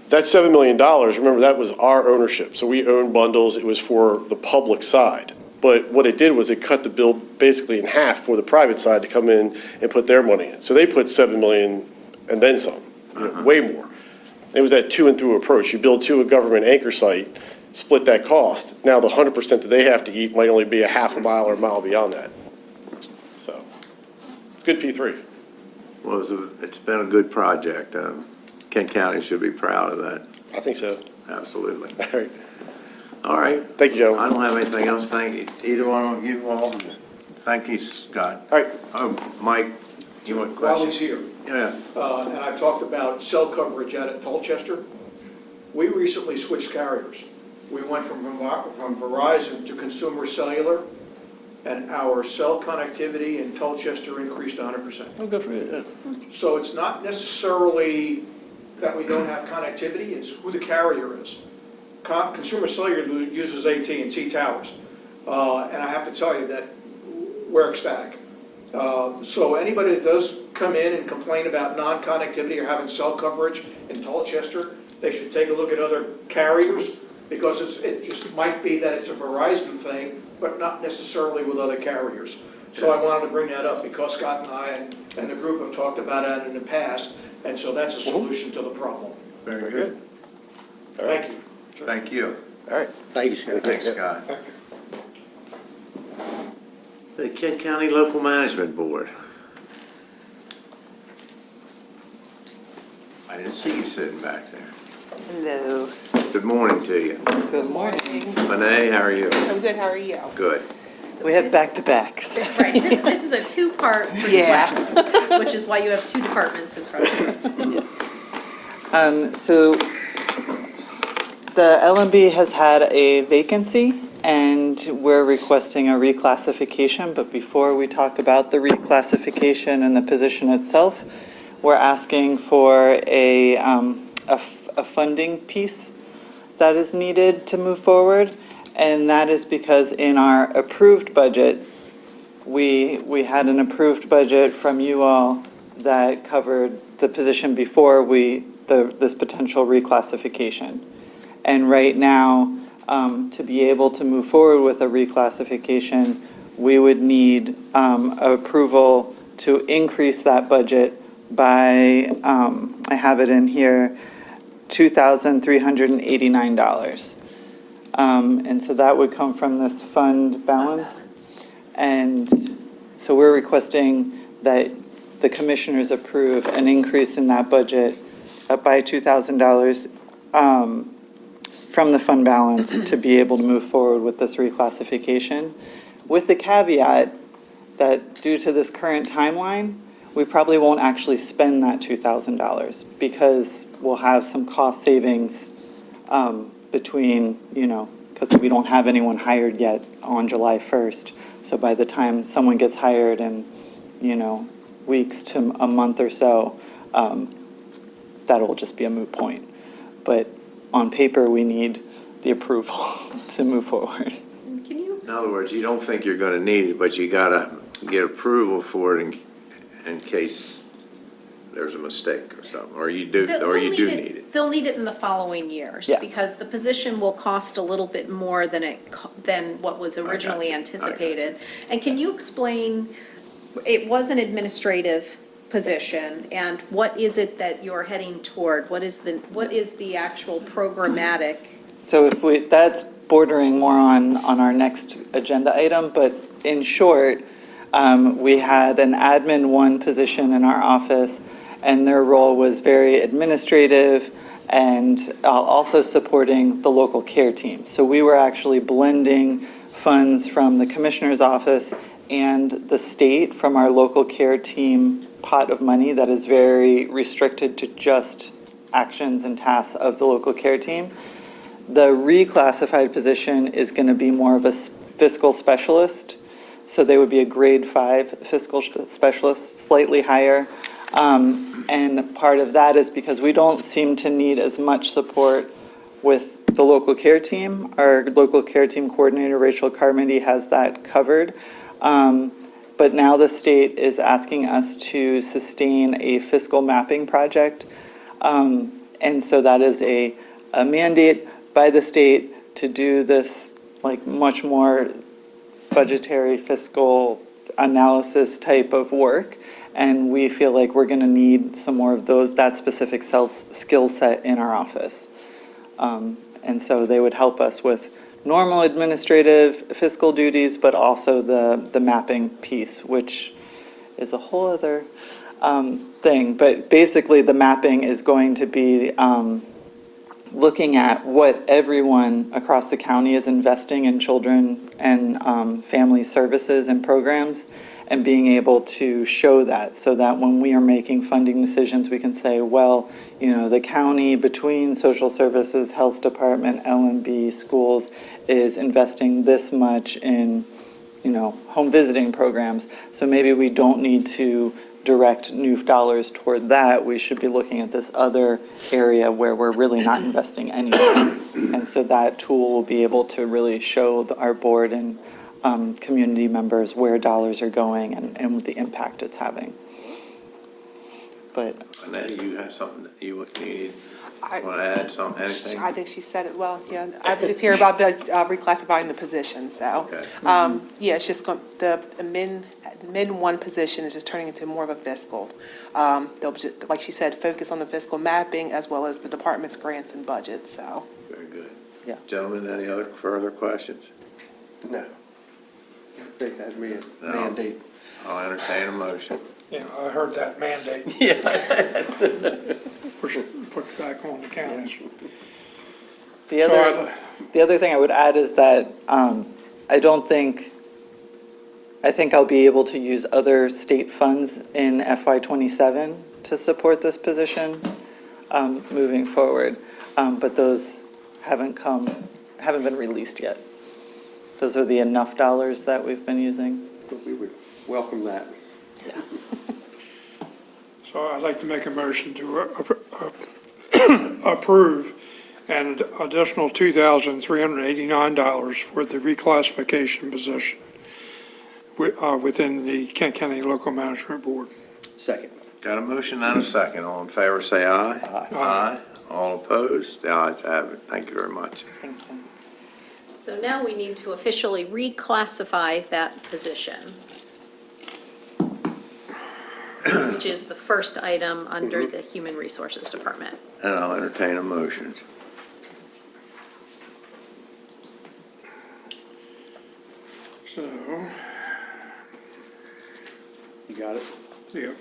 that $7 million, remember, that was our ownership. So we own bundles. It was for the public side. But what it did was it cut the bill basically in half for the private side to come in and put their money in. So they put $7 million and then some, way more. It was that to and through approach. You build to a government anchor site, split that cost. Now the 100% that they have to eat might only be a half a mile or a mile beyond that. So it's good P3. Well, it's been a good project. Kent County should be proud of that. I think so. Absolutely. All right. All right. Thank you, gentlemen. I don't have anything else. Thank you. Either one of you all. Thank you, Scott. All right. Oh, Mike, you want a While question? he's here, Yeah. and I talked about cell coverage out at Colchester, we recently switched carriers. We went from Verizon to Consumer Cellular, and our cell connectivity in Colchester increased 100%. Oh, good for you, yeah. So it's not necessarily that we don't have connectivity, it's who the carrier is. Consumer Cellular uses AT&T towers, and I have to tell you that we're ecstatic. So anybody that does come in and complain about non-connectivity or having cell coverage in Colchester, they should take a look at other carriers, because it just might be that it's a Verizon thing, but not necessarily with other carriers. So I wanted to bring that up because Scott and I and the group have talked about that in the past, and so that's a solution to the problem. Very good. Thank you. Thank you. All right. Thank you, Scott. Thanks, Scott. The Kent County Local Management Board. I didn't see you sitting back there. Hello. Good morning to you. Good morning. Renee, how are you? I'm good, how are you? Good. We have back-to-backs. Right, this is a two-part request, which is why you have two departments in front of you. So the LMB has had a vacancy, and we're requesting a reclassification. But before we talk about the reclassification and the position itself, we're asking for a funding piece that is needed to move forward. And that is because in our approved budget, we had an approved budget from you all that covered the position before this potential reclassification. And right now, to be able to move forward with a reclassification, we would need approval to increase that budget by, I have it in here, $2,389. And so that would come from this fund balance. And so we're requesting that the commissioners approve an increase in that budget up by $2,000 from the fund balance to be able to move forward with this reclassification, with the caveat that due to this current timeline, we probably won't actually spend that $2,000 because we'll have some cost savings between, because we don't have anyone hired yet on July 1st. So by the time someone gets hired in, weeks to a month or so, that'll just be a moot point. But on paper, we need the approval to move forward. In other words, you don't think you're going to need it, but you got to get approval for it in case there's a mistake or something, or you do need it. They'll need it in the following years, Yeah. because the position will cost a little bit more than what was originally anticipated. And can you explain, it was an administrative position, and what is it that you're heading toward? What is the actual programmatic? So that's bordering more on our next agenda item, but in short, we had an admin one position in our office, and their role was very administrative and also supporting the local care team. So we were actually blending funds from the commissioner's office and the state from our local care team pot of money that is very restricted to just actions and tasks of the local care team. The reclassified position is going to be more of a fiscal specialist. So they would be a grade 5 fiscal specialist, slightly higher. And part of that is because we don't seem to need as much support with the local care team. Our local care team coordinator, Rachel Carmody, has that covered. But now the state is asking us to sustain a fiscal mapping project. And so that is a mandate by the state to do this much more budgetary fiscal analysis type of work. And we feel like we're going to need some more of that specific skill set in our office. And so they would help us with normal administrative fiscal duties, but also the mapping piece, which is a whole other thing. But basically the mapping is going to be looking at what everyone across the county is investing in children and family services and programs, and being able to show that so that when we are making funding decisions, we can say, well, the county between social services, health department, L&B, schools is investing this much in, home visiting programs. So maybe we don't need to direct new dollars toward that. We should be looking at this other area where we're really not investing anything. And so that tool will be able to really show our board and community members where dollars are going and the impact it's having. But Annette, you have something that you needed? Want to add something, anything? I think she said it well, yeah. I was just hearing about the reclassifying the position, so. Okay. Yeah, it's just, the admin one position is just turning into more of a fiscal. They'll, like she said, focus on the fiscal mapping as well as the department's grants and budget, so. Very good. Yeah. Gentlemen, any other further questions? No. They had me a No. mandate. I'll entertain a motion. Yeah, I heard that mandate. Yeah. Put back on the counties. the other thing I would add is that I think I'll be able to use other state funds in FY27 to support this position moving forward. But those haven't been released yet. Those are the enough dollars that we've been using. We would welcome that. So I'd like to make a motion to approve an additional $2,389 for the reclassification position within the Kent County Local Management Board. Second. Got a motion and a second. All in favor, say aye. Aye. Aye. All opposed? The ayes have it. Thank you very much. Thank you. So now we need to officially reclassify that position, which is the first item under the Human Resources Department. And I'll entertain a motion. So, You got it? yeah.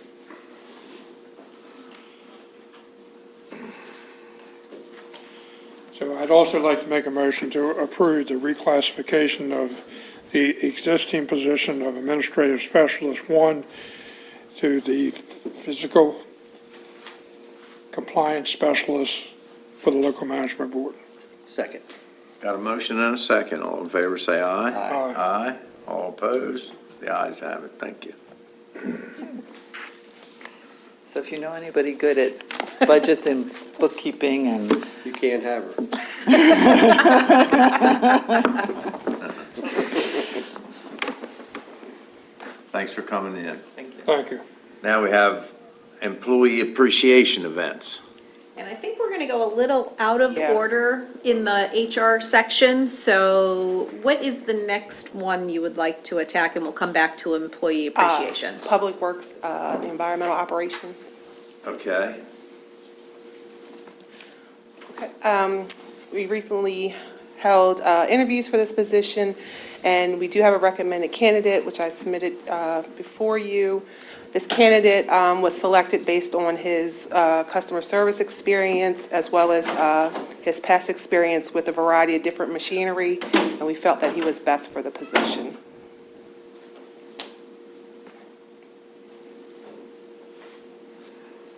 So I'd also like to make a motion to approve the reclassification of the existing position of Administrative Specialist 1 to the Physical Compliance Specialist for the Local Management Board. Second. Got a motion and a second. All in favor, say aye. Aye. Aye. All opposed? The ayes have it. Thank you. So if you know anybody good at budgets and bookkeeping and You can't have her. Thanks for coming in. Thank you. Now we have employee appreciation events. And I think we're going to go a little out of Yeah. order in the HR section. So what is the next one you would like to attack? And we'll come back to employee appreciation. Public Works, the environmental operations. Okay? We recently held interviews for this position, and we do have a recommended candidate, which I submitted before you. This candidate was selected based on his customer service experience as well as his past experience with a variety of different machinery, and we felt that he was best for the position.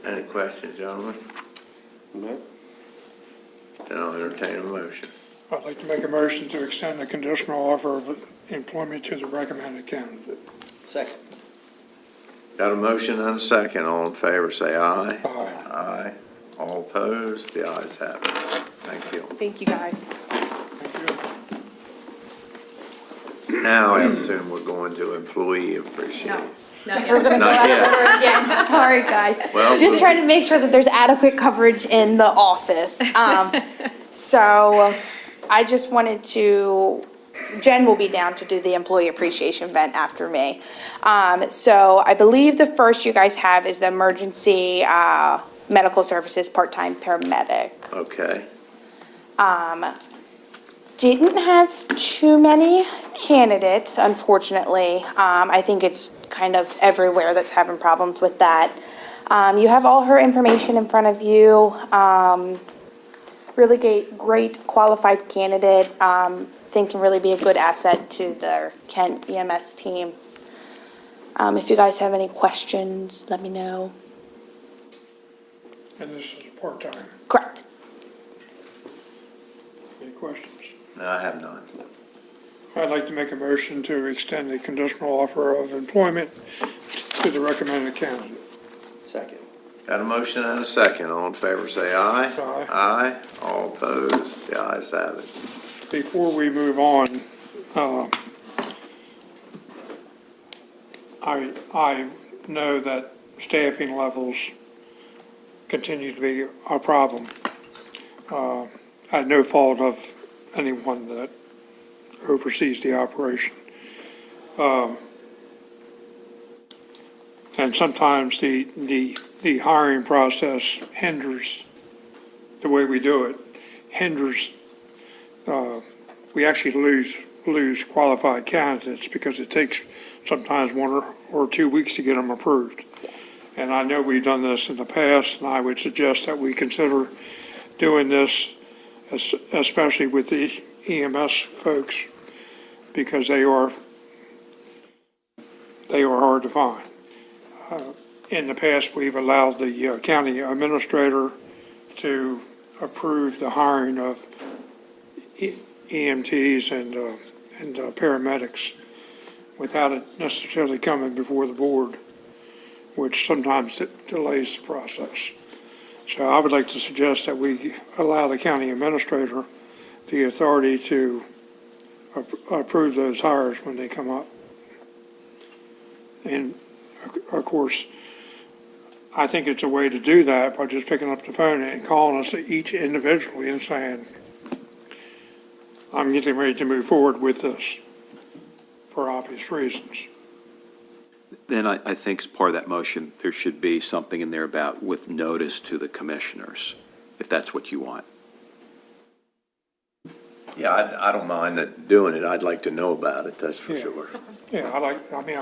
Any questions, gentlemen? No? Then I'll entertain a motion. I'd like to make a motion to extend the conditional offer of employment to the recommended candidate. Second. Got a motion and a second. All in favor, say aye. Aye. Aye. All opposed? The ayes have it. Thank you. Thank you, guys. Thank you. Now I assume we're going to employee appreciation. Not We're yet. gonna go Not out of yet. order again. Sorry, guys. Well, Just trying to make sure that there's adequate coverage in the office. So I just wanted to, Jen will be down to do the employee appreciation event after me. So I believe the first you guys have is the emergency medical services part-time paramedic. Okay. Didn't have too many candidates, unfortunately. I think it's kind of everywhere that's having problems with that. You have all her information in front of you. Really great qualified candidate. Think can really be a good asset to the Kent EMS team. If you guys have any questions, let me know. And this is part-time. Correct. Any questions? No, I have none. I'd like to make a motion to extend the conditional offer of employment to the recommended candidate. Second. Got a motion and a second. All in favor, say aye. Aye. Aye. All opposed? The ayes have it. Before we move on, I know that staffing levels continue to be a problem. At no fault of anyone that oversees the operation. And sometimes the hiring process hinders the way we do it, hinders, we actually lose qualified candidates because it takes sometimes 1 or 2 weeks to get them approved. And I know we've done this in the past, and I would suggest that we consider doing this, especially with the EMS folks, because they are hard to find. In the past, we've allowed the county administrator to approve the hiring of EMTs and paramedics without it necessarily coming before the board, which sometimes delays the process. So I would like to suggest that we allow the county administrator the authority to approve those hires when they come up. And of course, I think it's a way to do that by just picking up the phone and calling us each individually and saying, I'm getting ready to move forward with this for obvious reasons. Then I think as part of that motion, there should be something in there about with notice to the commissioners, if that's what you want. Yeah, I don't mind doing it. I'd like to know about it, that's for Yeah. sure. Yeah,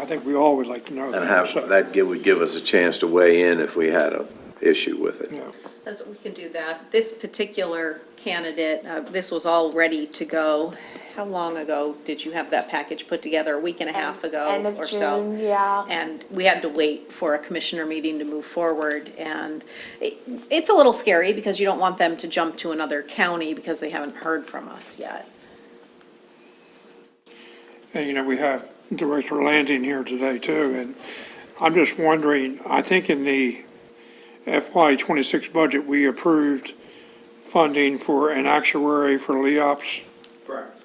I think we all would like to know And that. So, would give us a chance to weigh in if we had a issue with it. yeah. That's, we can do that. This particular candidate, this was all ready to go. How long ago did you have that package put together? A week and a half ago End of or so? June, yeah. And we had to wait for a commissioner meeting to move forward. And it's a little scary because you don't want them to jump to another county because they haven't heard from us yet. And, we have Director Landing here today too, and I'm just wondering, I think in the FY26 budget, we approved funding for an actuary for LEOPS. Correct.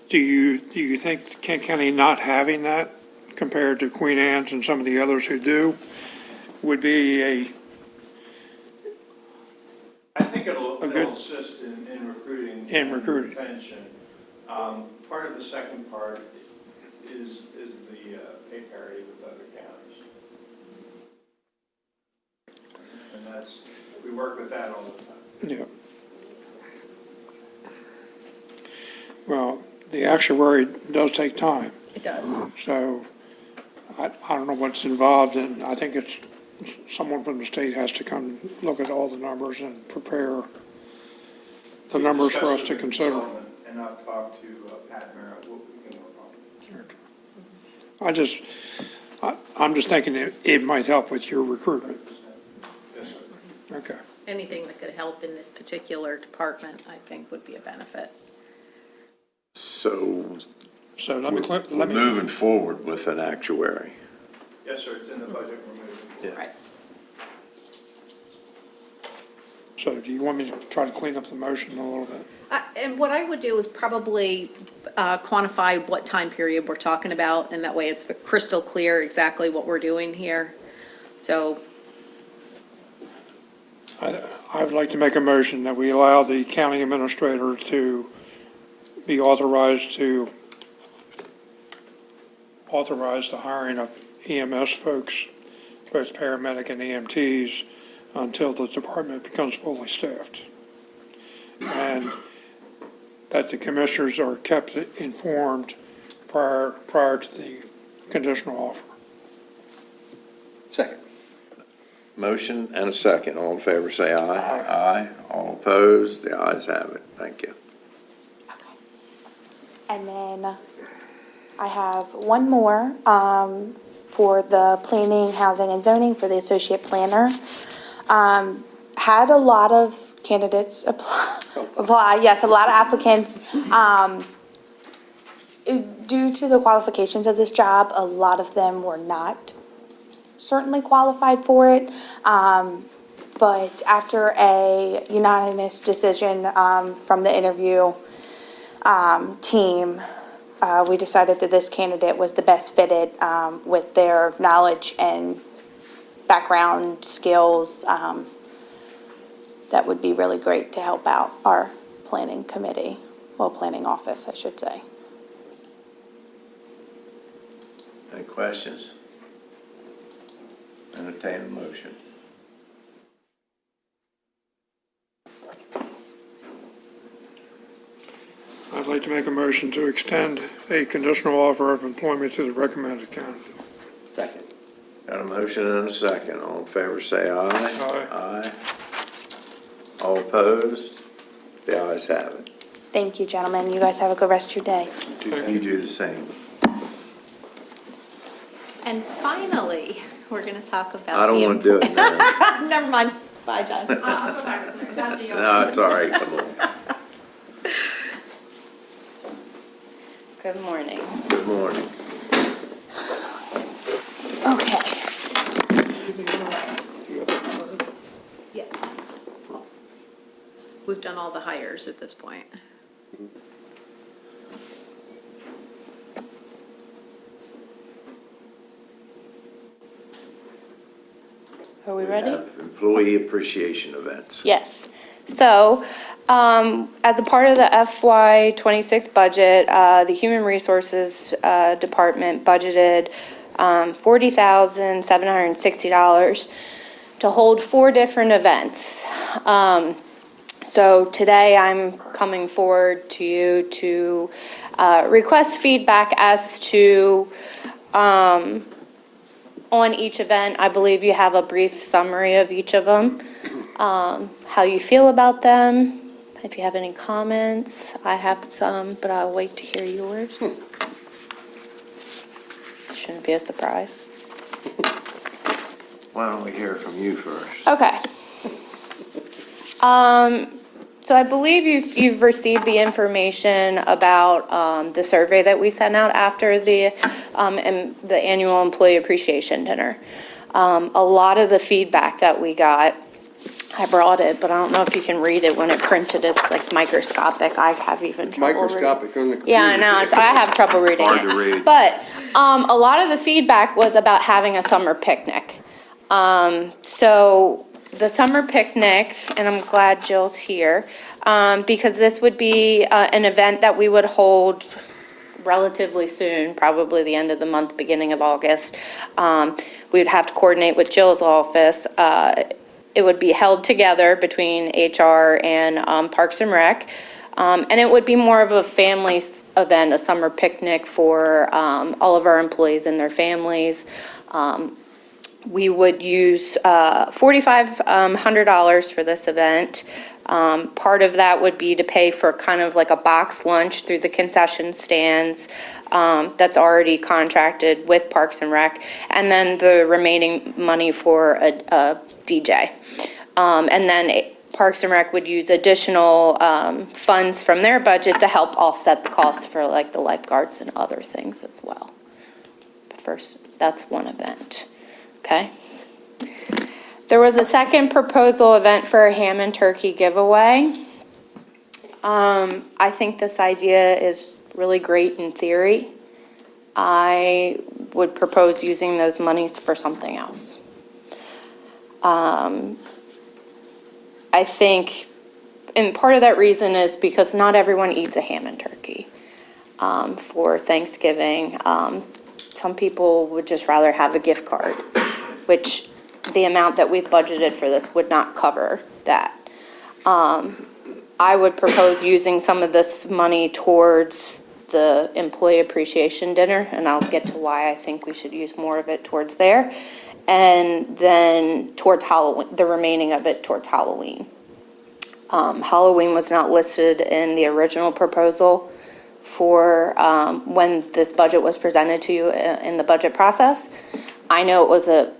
Do you think Kent County not having that compared to Queen Anne's and some of the others who do would be I think it'll good- assist in recruiting. In and recruiting. Retention. Part of the second part is the pay parity with other counties. And we work with that all the time. Yeah. Well, the actuary does take time, It does. so I don't know what's involved, and I think it's, someone from the state has to come look at all the numbers and prepare the numbers for us to consider. And I've talked to Pat Merritt, what we can work on. I'm just thinking it might help with your recruitment. Yes, sir. Okay. Anything that could help in this particular department, I think, would be a benefit. So let me, we're moving forward with an actuary. Yes, sir, it's in the budget we're moving. Right. so do you want me to try to clean up the motion a little bit? And what I would do is probably quantify what time period we're talking about, and that way it's crystal clear exactly what we're doing here. So, I would like to make a motion that we allow the county administrator to be authorized to authorize the hiring of EMS folks, both paramedic and EMTs, until the department becomes fully staffed. And that the commissioners are kept informed prior to the conditional offer. Second. Motion and a second. All in favor, say aye. Aye. All opposed, the ayes have it. Thank you. And then I have one more for the planning, housing, and zoning for the associate planner. Had a lot of candidates apply, yes, a lot of applicants. Due to the qualifications of this job, a lot of them were not certainly qualified for it. But after a unanimous decision from the interview team, we decided that this candidate was the best fitted with their knowledge and background skills. That would be really great to help out our planning committee, well, planning office, I should say. Any questions? Entertain a motion. I'd like to make a motion to extend a conditional offer of employment to the recommended candidate. Second. Got a motion and a second. All in favor, say aye. Aye. Aye. All opposed? The ayes have it. Thank you, gentlemen. You guys have a good rest of your day. You do the same. and finally, we're going to talk about. I don't want to do it now. Never mind. Bye, John. No, it's all right, come on. Good morning. Good morning. Okay. Yes. We've done all the hires at this point. Are we ready? Have employee appreciation events. Yes. So As a part of the FY '26 budget, the Human Resources Department budgeted $40,760 to hold 4 different events. So today I'm coming forward to you to request feedback as to on each event. I believe you have a brief summary of each of them, how you feel about them. If you have any comments, I have some, but I'll wait to hear yours. Shouldn't be a surprise. Why don't we hear from you first? Okay. So I believe you've received the information about the survey that we sent out after the annual employee appreciation dinner. A lot of the feedback that we got, I brought it, but I don't know if you can read it when it printed. It's like microscopic. I have even trouble reading. Microscopic on the computer. Yeah, I know. I have trouble reading Hard it. to read. But a lot of the feedback was about having a summer picnic. So the summer picnic, and I'm glad Jill's here, because this would be an event that we would hold relatively soon, probably the end of the month, beginning of August. We would have to coordinate with Jill's office. It would be held together between HR and Parks and Rec. And it would be more of a family event, a summer picnic for all of our employees and their families. We would use $4,500 for this event. Part of that would be to pay for kind of like a box lunch through the concession stands that's already contracted with Parks and Rec, and then the remaining money for a DJ. And then Parks and Rec would use additional funds from their budget to help offset the costs for like the lifeguards and other things as well. But first, that's one event. Okay. There was a second proposal event for a ham and turkey giveaway. I think this idea is really great in theory. I would propose using those monies for something else. I think, and part of that reason is because not everyone eats a ham and turkey for Thanksgiving. Some people would just rather have a gift card, which the amount that we've budgeted for this would not cover that. I would propose using some of this money towards the employee appreciation dinner, and I'll get to why I think we should use more of it towards there, and then towards Halloween, the remaining of it towards Halloween. Halloween was not listed in the original proposal for when this budget was presented to you in the budget process. I know it was a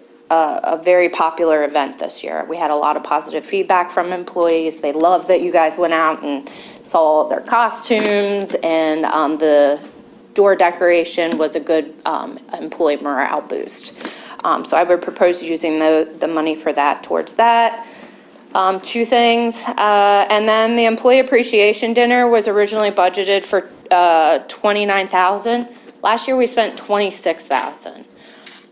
very popular event this year. We had a lot of positive feedback from employees. They loved that you guys went out and saw all their costumes, and the door decoration was a good employee morale boost. So I would propose using the money for that towards that. 2 things, and then the employee appreciation dinner was originally budgeted for $29,000. Last year we spent $26,000.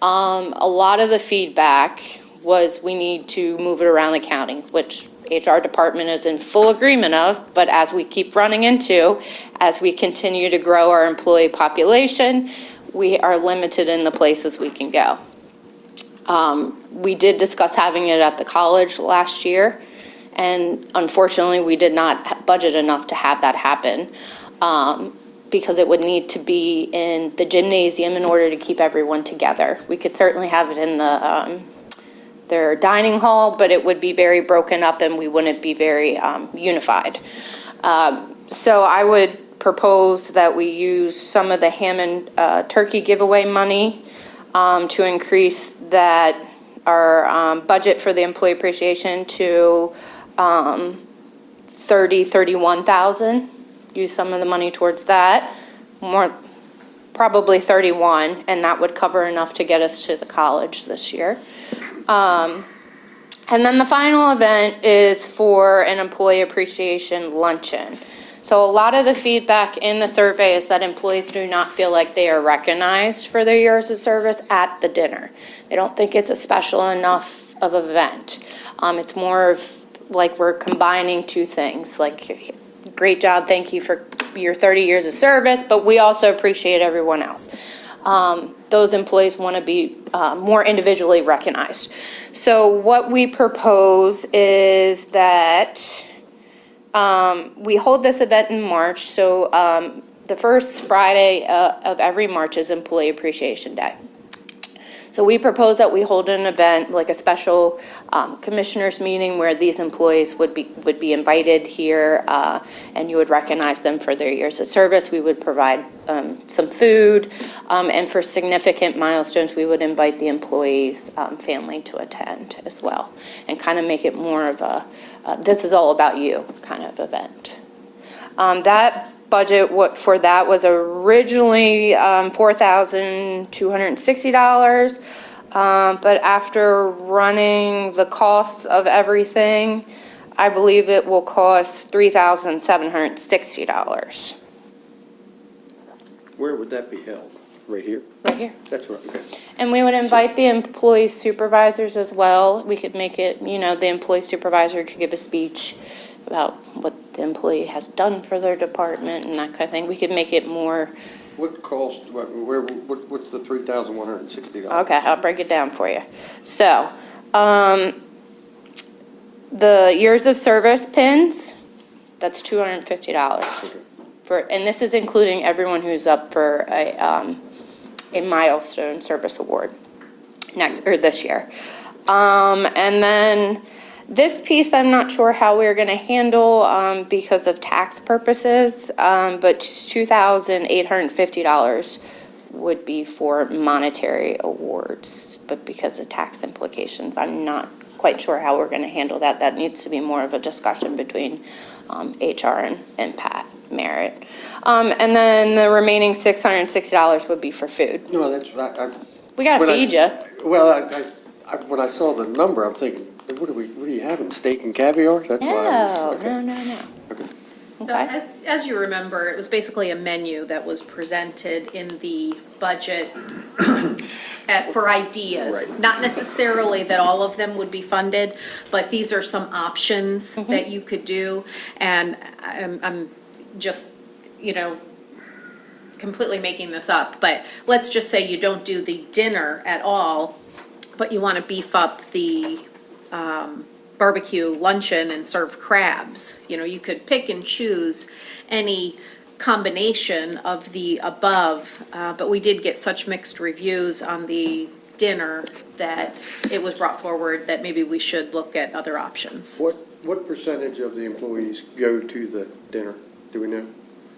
A lot of the feedback was we need to move it around the county, which HR department is in full agreement of, but as we keep running into, as we continue to grow our employee population, we are limited in the places we can go. We did discuss having it at the college last year, and unfortunately, we did not budget enough to have that happen. Because it would need to be in the gymnasium in order to keep everyone together. We could certainly have it in their dining hall, but it would be very broken up and we wouldn't be very unified. So I would propose that we use some of the ham and turkey giveaway money to increase that our budget for the employee appreciation to $31,000. Use some of the money towards that, more, probably 31, and that would cover enough to get us to the college this year. And then the final event is for an employee appreciation luncheon. So a lot of the feedback in the survey is that employees do not feel like they are recognized for their years of service at the dinner. They don't think it's a special enough of event. It's more of like we're combining two things, like, great job, thank you for your 30 years of service, but we also appreciate everyone else. Those employees want to be more individually recognized. So what we propose is that we hold this event in March, so the first Friday of every March is Employee Appreciation Day. So we propose that we hold an event, like a special commissioners meeting where these employees would be invited here, and you would recognize them for their years of service. We would provide some food, and for significant milestones, we would invite the employee's family to attend as well, and kind of make it more of a, this is all about you kind of event. That budget for that was originally $4,260, but after running the costs of everything, I believe it will cost $3,760. Where would that be held? Right here? Right here. That's right, okay. And we would invite the employee supervisors as well. We could make it, the employee supervisor could give a speech about what the employee has done for their department and that kind of thing. We could make it more. What cost, what's the $3,160? Okay, I'll break it down for you. So, the years of service pins, that's $250. And this is including everyone who's up for a milestone service award this year. And then this piece, I'm not sure how we're going to handle because of tax purposes, but $2,850 would be for monetary awards. But because of tax implications, I'm not quite sure how we're going to handle that. That needs to be more of a discussion between HR and Pat Merritt. And then the remaining $660 would be for food. No, that's, We got to feed you. Well, when I saw the number, I'm thinking, what are you having, steak and caviar? That's why I was, okay. No. So as you remember, it was basically a menu that was presented in the budget for ideas. Right. Not necessarily that all of them would be funded, but these are some options that you could do. And I'm just, completely making this up, but let's just say you don't do the dinner at all, but you want to beef up the barbecue luncheon and serve crabs. You could pick and choose any combination of the above, but we did get such mixed reviews on the dinner that it was brought forward that maybe we should look at other options. What percentage of the employees go to the dinner? Do we know?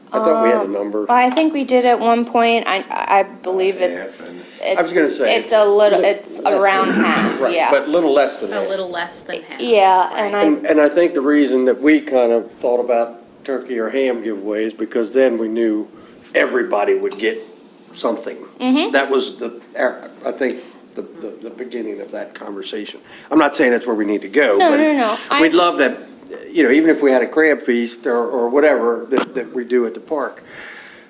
I thought we had a number. I think we did at one point. I believe it's I was gonna say. it's around half, Right, yeah. but a little less than A that. little less than half. Yeah, And I think the reason that we kind of thought about turkey or ham giveaways, because then we knew everybody would get something. That was I think, the beginning of that conversation. I'm not saying that's where we need to go. No, but no. We'd love to, even if we had a crab feast or whatever that we do at the park,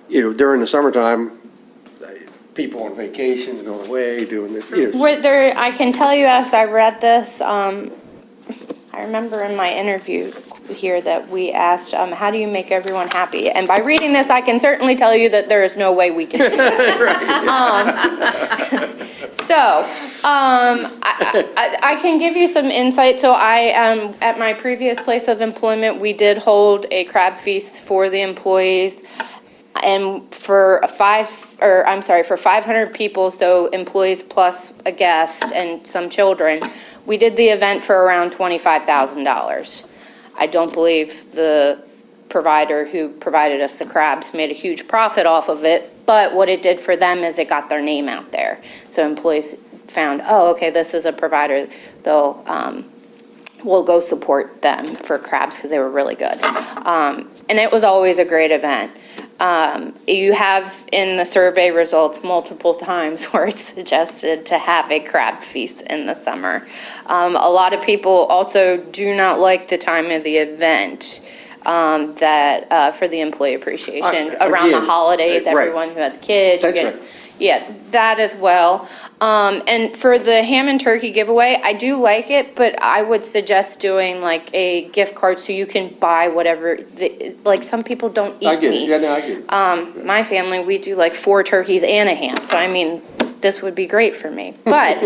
during the summertime, people on vacations, going away, doing this, I can tell you as I read this, I remember in my interview here that we asked, how do you make everyone happy? And by reading this, I can certainly tell you that there is no way we can do that. I can give you some insight. So at my previous place of employment, we did hold a crab feast for the employees. And for 500 people, so employees plus a guest and some children, we did the event for around $25,000. I don't believe the provider who provided us the crabs made a huge profit off of it, but what it did for them is it got their name out there. So employees found, okay, this is a provider, we'll go support them for crabs because they were really good. And it was always a great event. You have in the survey results multiple times where it's suggested to have a crab feast in the summer. A lot of people also do not like the time of the event. for the employee appreciation around the Again, holidays, right. everyone who has kids. That's you're right. Yeah, that as well. And for the ham and turkey giveaway, I do like it, but I would suggest doing like a gift card so you can buy whatever, like some people don't eat I get it, meat. yeah, no, I get it. My family, we do like 4 turkeys and a ham, so I mean, this would be great for me. But,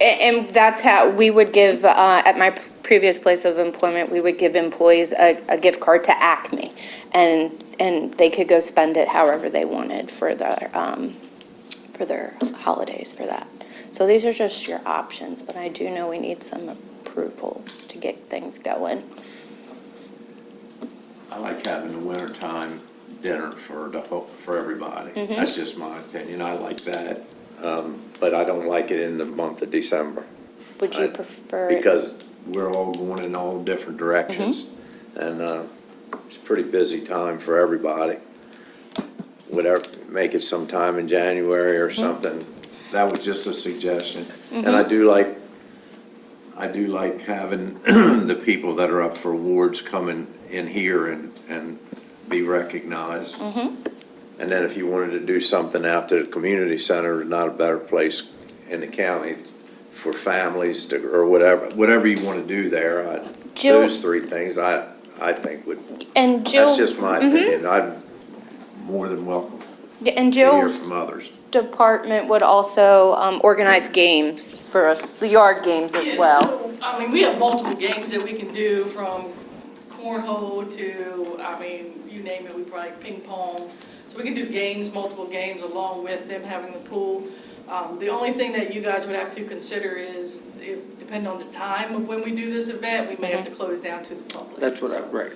and that's how we would give, at my previous place of employment, we would give employees a gift card to Acme. And they could go spend it however they wanted for their holidays for that. So these are just your options, but I do know we need some approvals to get things going. I like having the wintertime dinner for everybody. Mhm. That's just my opinion. I like that. But I don't like it in the month of December. Would you prefer? Because we're all going in all different directions. Mm-hmm. And it's a pretty busy time for everybody. Whatever, make it sometime in January or something. That was just a suggestion. And I do like having the people that are up for awards coming in here and be recognized. And then if you wanted to do something out to the community center, there's not a better place in the county for families to, or whatever you want to do there. Jill- Those 3 things I think would, And Jill. that's just my opinion. I'm more than welcome Yeah, and to hear Jill's from others. department would also organize games for us, the yard games as well. So, I mean, we have multiple games that we can do, from cornhole to, I mean, you name it, we probably ping pong. So we can do games, multiple games, along with them having the pool. The only thing that you guys would have to consider is, depending on the time of when we do this event, we may have to close down to the public. That's what I'm, right.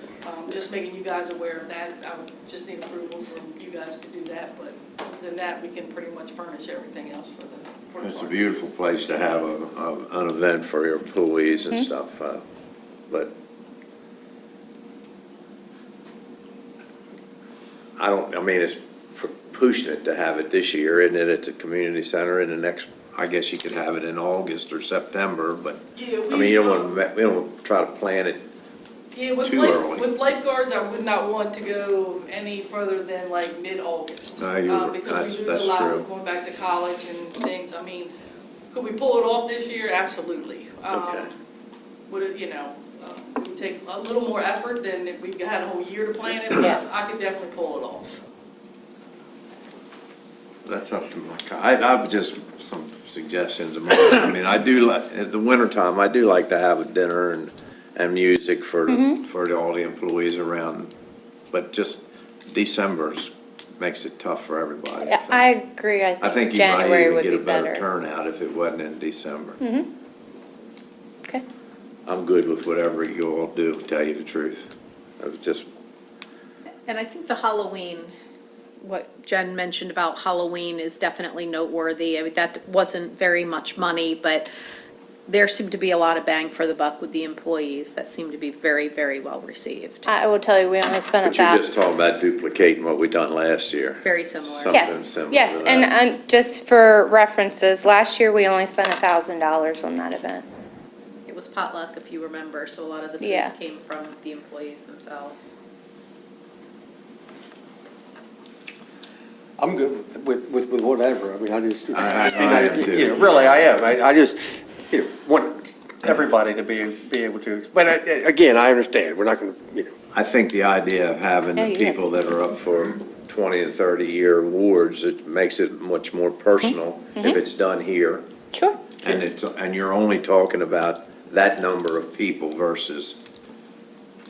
Just making you guys aware of that. I would just need approval from you guys to do that, but other than that, we can pretty much furnish everything else for the It's a park. beautiful place to have an event for your employees and stuff, but I mean, it's for pushing it to have it this year, isn't it, at the community center, in the next, I guess you could have it in August or September, but, Yeah, I mean, you don't want to, we don't try to plan it. Yeah, with too early. with lifeguards, I would not want to go any further than like mid-August. No, you're- Because we lose that's a lot true. of going back to college and things. I mean, could we pull it off this year? Absolutely. Okay. Would it, it would take a little more effort than if we had a whole year to plan it, but Yeah. I could definitely pull it off. That's up to I've just some suggestions of mine. I mean, I do like, at the wintertime, I do like to have a dinner and music for all the employees around. But just December's makes it tough for everybody. Yeah, I agree. I I think think you might January even would get be a better better. turnout if it wasn't in December. Okay. I'm good with whatever you all do, to tell you the truth. I was just, And I think the Halloween, what Jen mentioned about Halloween is definitely noteworthy. I mean, that wasn't very much money, but there seemed to be a lot of bang for the buck with the employees that seemed to be very, very well received. I will tell you, we only spent but you're about. just talking about duplicating what we done last year. Very similar. Something Yes, similar yes, to and, that. and just for references, last year we only spent $1,000 on that event. It was potluck, if you remember, so a lot of the Yeah. food came from the employees themselves. I'm good with whatever. I mean, I just, I am too. really, I am. I just, want everybody to be able to, but again, I understand, we're not gonna, I think the idea of having Yeah, the you have- people that are up for 20 and 30-year awards, it makes it much more personal if it's done here. Sure. And you're only talking about that number of people versus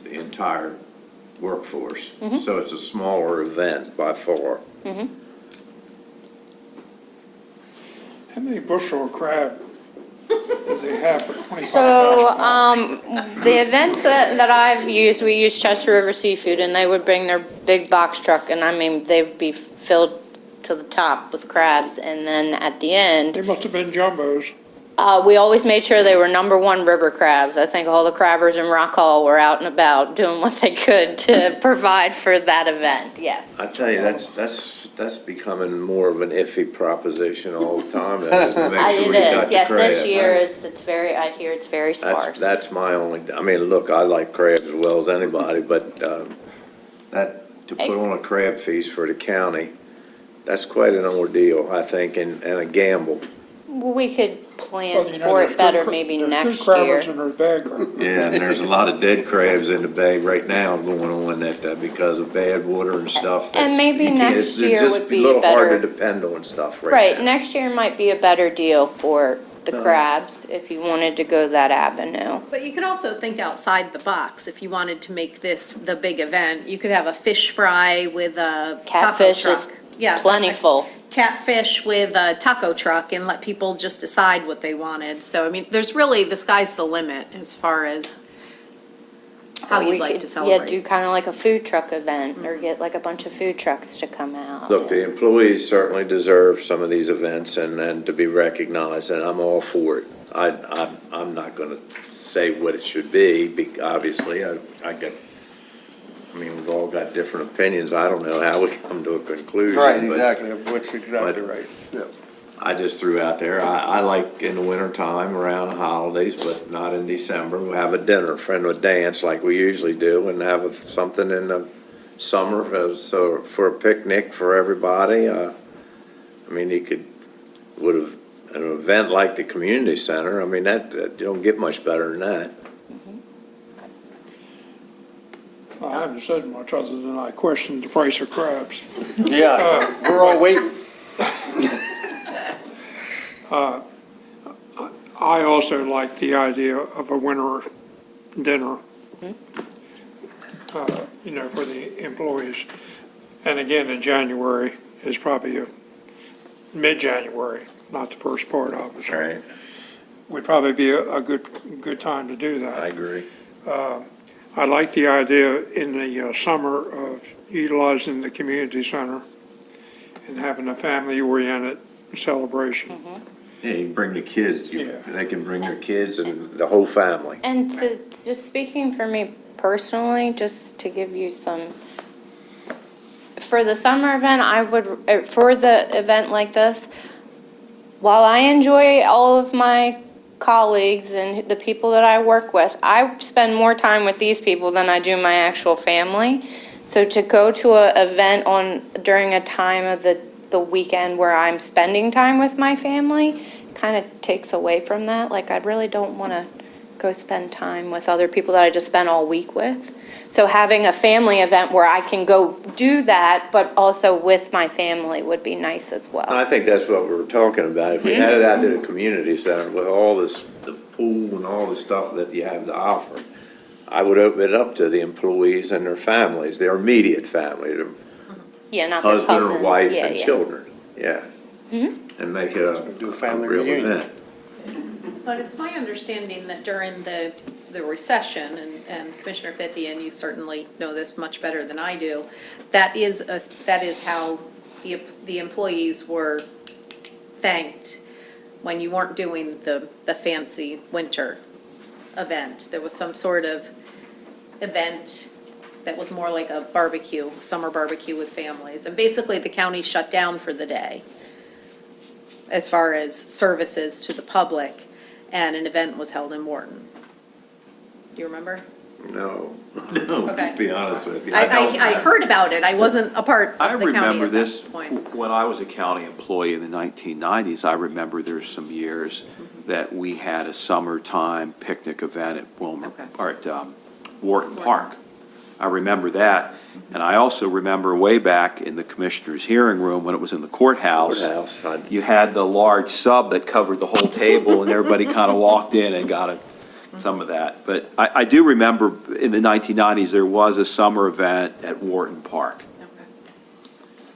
the entire workforce. So it's a smaller event by far. How many bushel of crab do they have for $25,000? So, the events that I've used, we use Chester River Seafood, and they would bring their big box truck, and I mean, they'd be filled to the top with crabs, and then at the end, They must have been jumbos. we always made sure they were #1 river crabs. I think all the crabbers in Rock Hall were out and about doing what they could to provide for that event, yes. I tell you, that's that's becoming more of an iffy proposition all the time. That is to make sure It you got is, the yes, this crabs. year it's very, I hear it's very sparse. That's my only, I mean, look, I like crabs as well as anybody, but to put on a crab feast for the county, that's quite an ordeal, I think, and a gamble. Well, we could Well, plan you know, for there's it better good maybe there's next good year. crabbers and there's bad crabs. Yeah, and there's a lot of dead crabs in the bay right now going on that because of bad water and stuff. And maybe You can't- next year It's just would a be little hard to better. depend on stuff Right, right now. next year might be a better deal for the crabs if you wanted to go that avenue. But you could also think outside the box. If you wanted to make this the big event, you could have a fish fry with a taco Catfish truck. is Yeah, plentiful. catfish with a taco truck and let people just decide what they wanted. So, I mean, there's really, the sky's the limit as far as how We you'd like could, to celebrate. Yeah, do kind of like a food truck event or get like a bunch of food trucks to come out. Look, the employees certainly deserve some of these events and to be recognized, and I'm all for it. I'm not gonna say what it should be, obviously, I mean, we've all got different opinions. I don't know how we come to a conclusion. Right, but exactly, which is exactly right. Yeah. I just threw out there, I like in the wintertime around the holidays, but not in December. We'll have a dinner, friend with dance like we usually do, and have something in the summer, so for a picnic for everybody. I mean, an event like the community center, I mean, that you don't get much better than that. I haven't said much other than I questioned the price of crabs. Yeah, we're all waiting. I also like the idea of a winter dinner, for the employees. And again, in January is probably mid-January, not the first part of it. Right. Would probably be a good time to do that. I agree. I like the idea in the summer of utilizing the community center and having a family-oriented celebration. Yeah, you bring the kids, Yeah. they can bring their kids and the whole family. And to, just speaking for me personally, just to give you some, for the summer event, for the event like this, while I enjoy all of my colleagues and the people that I work with, I spend more time with these people than I do my actual family. So to go to an event during a time of the weekend where I'm spending time with my family kind of takes away from that. Like, I really don't want to go spend time with other people that I just spent all week with. So having a family event where I can go do that, but also with my family would be nice as well. I think that's what we were talking about. If we had it out to the community center with all this, the pool and all the stuff that you have to offer, I would open it up to the employees and their families, their immediate family, their Yeah, not their husband cousins. or wife Yeah, and yeah. children, yeah. Mhm. And make it Do a a family real reunion. event. But it's my understanding that during the recession, and Commissioner Fithian, you certainly know this much better than I do, that is how the employees were thanked when you weren't doing the fancy winter event. There was some sort of event that was more like a barbecue, summer barbecue with families. And basically, the county shut down for the day as far as services to the public, and an event was held in Wharton. Do you remember? No, Okay. to be honest with you. I heard about it. I wasn't a part I of the county remember at this, that point. when I was a county employee in the 1990s, I remember there's some years that we had a summertime picnic event at Wharton Park. I remember that, and I also remember way back in the commissioner's hearing room when it was in the courthouse. You had the large sub that covered the whole table, and everybody kind of walked in and got some of that. But I do remember in the 1990s, there was a summer event at Wharton Park.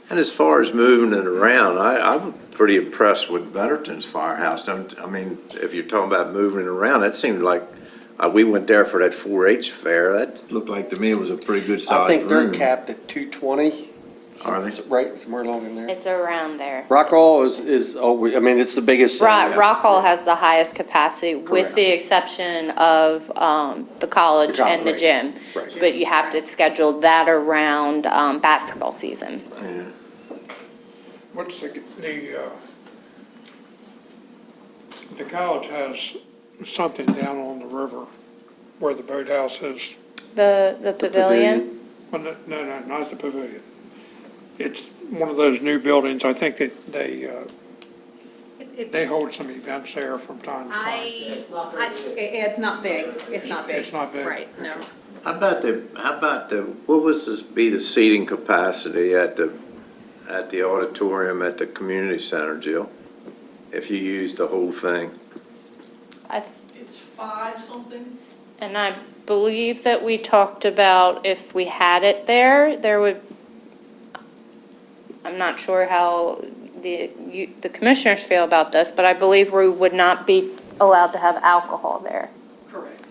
And as far as moving it around, I'm pretty impressed with Betterton's Firehouse. I mean, if you're talking about moving it around, that seemed like, we went there for that 4-H fair. That looked like to me it was a pretty good sized room. I think they're capped at 220. Are they? Right, somewhere along in there. It's around there. Rock Hall is, I mean, it's the biggest. Rock Hall has the highest capacity, with the exception of the college and the right. gym. Right. But you have to schedule that around basketball season. Yeah. What's the college has something down on the river where the boathouse is. The pavilion? Well, no, not the pavilion. It's one of those new buildings. I think that they hold some events there from time to time. It's not big, it's not big. It's not big. Right, no. How about what was be the seating capacity at the auditorium at the community center, Jill? If you used the whole thing? It's 5 something. And I believe that we talked about if we had it there would, I'm not sure how the commissioners feel about this, but I believe we would not be allowed to have alcohol there. Correct.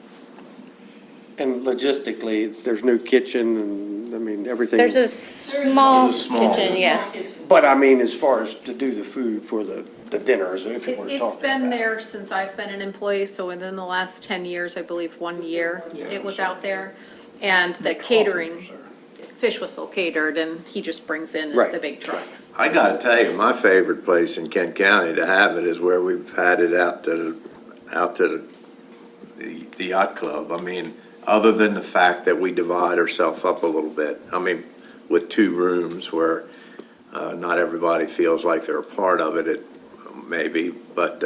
And logistically, there's no kitchen and, I mean, everything. There's a small kitchen, yes. But I mean, as far as to do the food for the dinners, if it were talking It's been about. there since I've been an employee, so within the last 10 years, I believe 1 year, it was out there. And the catering, Fish Whistle catered, and he just brings in Right. the big trucks. I gotta tell you, my favorite place in Kent County to have it is where we've had it out to the yacht club. I mean, other than the fact that we divide ourselves up a little bit. I mean, with 2 rooms where not everybody feels like they're a part of it, maybe, but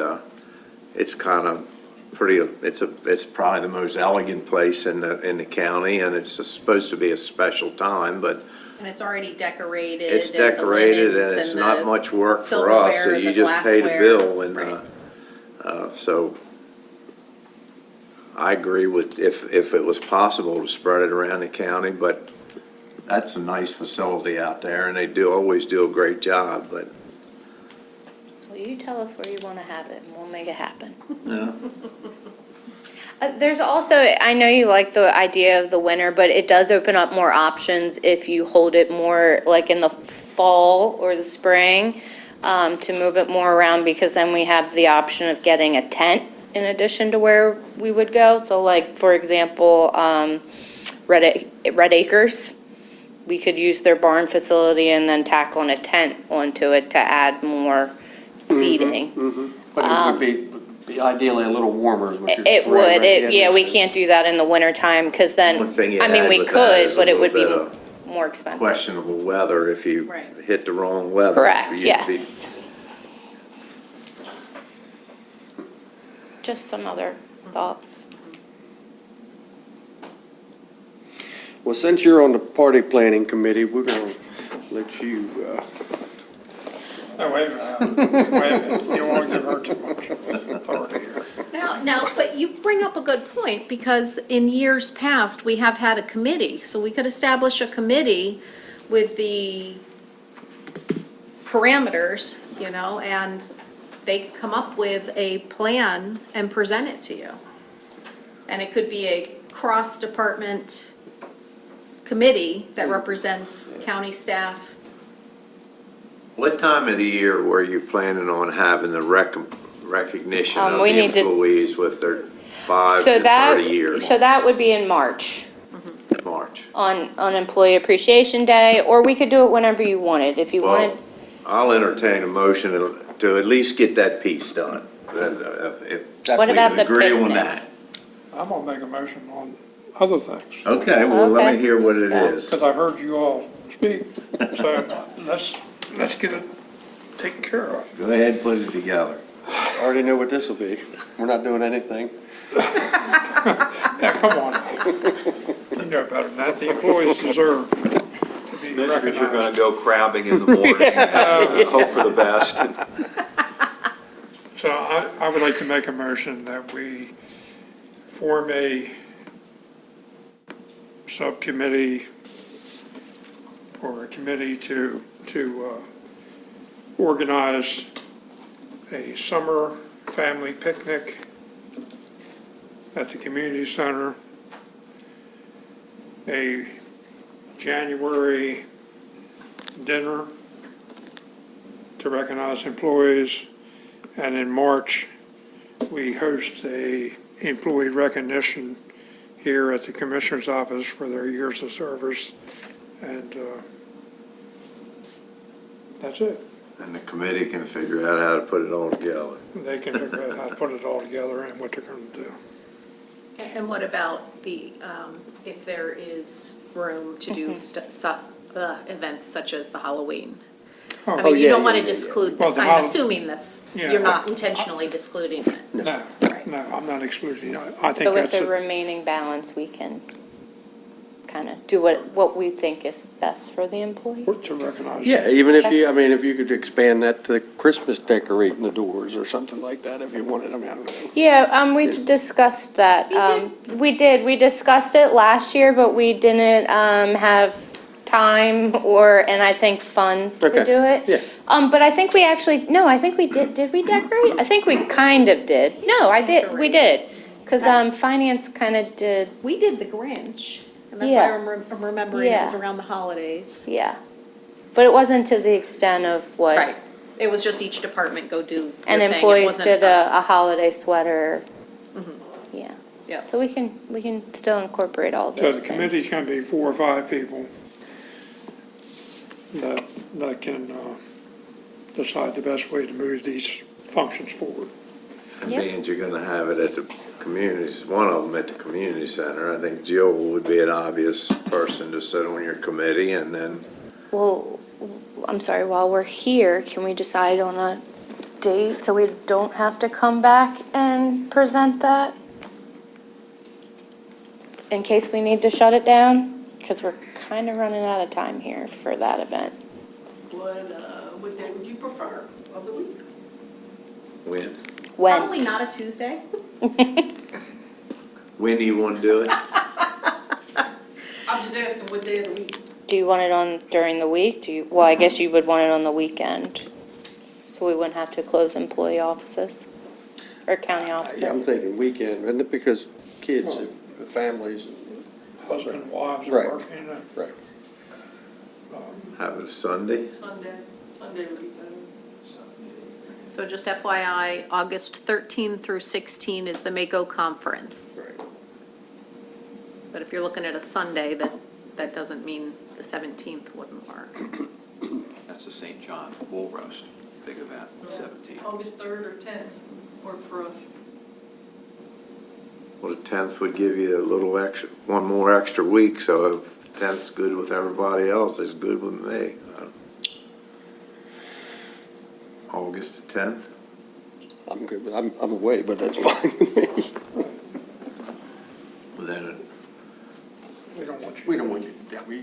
it's kind of pretty, it's probably the most elegant place in the county, and it's supposed to be a special time, but And it's already decorated. it's and the decorated linens and it's and not the much work for us, so silverware, you the just pay the glassware. bill and, Right. so I agree with, if it was possible to spread it around the county, but that's a nice facility out there and they always do a great job, but, Well, you tell us where you want to have it and we'll make it happen. yeah. There's also, I know you like the idea of the winter, but it does open up more options if you hold it more like in the fall or the spring, to move it more around, because then we have the option of getting a tent in addition to where we would go. So like, for example, Red Acres, we could use their barn facility and then tack on a tent onto it to add more seating. But it would be ideally a little warmer, which is. It right at would, the end yeah, of we this. can't do that in the wintertime, because then, One thing you I mean, had we with that could, is a but it would be little bit more expensive. Questionable weather if you Right. hit the wrong weather. Correct, You'd be- yes. Just some other thoughts. Well, since you're on the party planning committee, we're gonna let you, Oh, wait a minute, you won't give her too much authority here. Now, but you bring up a good point, because in years past, we have had a committee, so we could establish a committee with the parameters, and they could come up with a plan and present it to you. And it could be a cross-department committee that represents county staff. What time of the year were you planning on having the recognition of We the need to- employees with their 5 So to that, 30 years? so that would be in March, March. on Employee Appreciation Day, or we could do it whenever you wanted, if you wanted. Well, I'll entertain a motion to at least get that piece done. What about the Agree on picnic? that. I'm gonna make a motion on other things, Okay, well, let Okay. me hear what it is. because I heard you all speak. So let's get it taken care of. Go ahead, put it together. I already know what this will be. We're not doing anything. Yeah, come on. You know better than that. The employees deserve to be Commissioners, you're gonna recognized. go crabbing in the morning. Hope for the best. So I would like to make a motion that we form a subcommittee or a committee to organize a summer family picnic at the community center, a January dinner to recognize employees, and in March, we host a employee recognition here at the Commissioner's office for their years of service, and that's it. And the committee can figure out how to put it all together. They can figure out how to put it all together and what they're gonna do. And what about the, if there is room to do events such as the Halloween? I mean, you don't want to disclude, Well, the I'm assuming that's, Yeah. you're not intentionally excluding it. No, I'm not excluding, I think So with that's, the remaining balance, we can kind of do what we think is best for the employee. to recognize. Yeah, even if you, I mean, if you could expand that to Christmas decorating the doors or something like that, if you wanted, I mean, I don't know. Yeah, we discussed that. We discussed it last year, but we didn't, have time and I think funds to Okay, do it. yeah. But I think we actually, no, I think we did we decorate? I think we kind of did. No, we did. Cause, finance kind of did, We did the Grinch, and that's why Yeah. I'm remembering it was Yeah. around the holidays. yeah. But it wasn't to the extent of what. Right. It was just each department go do their And thing. It employees wasn't did a holiday sweater. Mhm. Yeah. Yep. So we can still incorporate all So those the things. committee's gonna be 4 or 5 people that can, decide the best way to move these functions forward. And Yep. being you're gonna have it at the communities, one of them at the community center, I think Jill would be an obvious person to sit on your committee, and then Well, I'm sorry, while we're here, can we decide on a date so we don't have to come back and present that? In case we need to shut it down? Because we're kind of running out of time here for that event. What day would you prefer of the week? when? When? Probably not a Tuesday. When do you wanna do it? I'm just asking what day of the week. Do you want it on during the week? Well, I guess you would want it on the weekend. So we wouldn't have to close employee offices or county Yeah, I'm offices. thinking weekend, and because kids, and families, Husband, wives are Right. working, right. Have it Sunday? Sunday would be better. So just FYI, August 13 through 16 is the Mako conference. Right. But if you're looking at a Sunday, that doesn't mean the 17th wouldn't work. That's the St. John Bull Roast, big event, 17th. August 3rd or 10th, or for us. Well, the 10th would give you a little extra, one more extra week, so if 10th's good with everybody else, it's good with me. August the 10th? I'm good, but I'm away, but that's fine with me. Well, then, we don't want you. We don't want you, yeah, we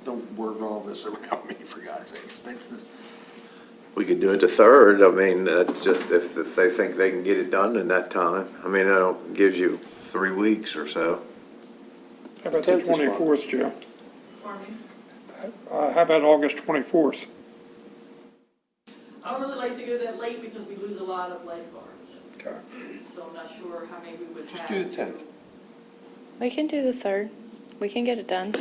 don't work all this around me, for God's sakes. That's the. we could do it the 3rd, I mean, that's just, if they think they can get it done in that time. I mean, it gives you 3 weeks or so. How about the 10th is fine. 24th, Jill? Pardon me? How about August 24th? I don't really like to go that late because we lose a lot of lifeguards. Okay. So I'm not sure how many we would have. Just do the 10th. We can do the 3rd. We can get it done.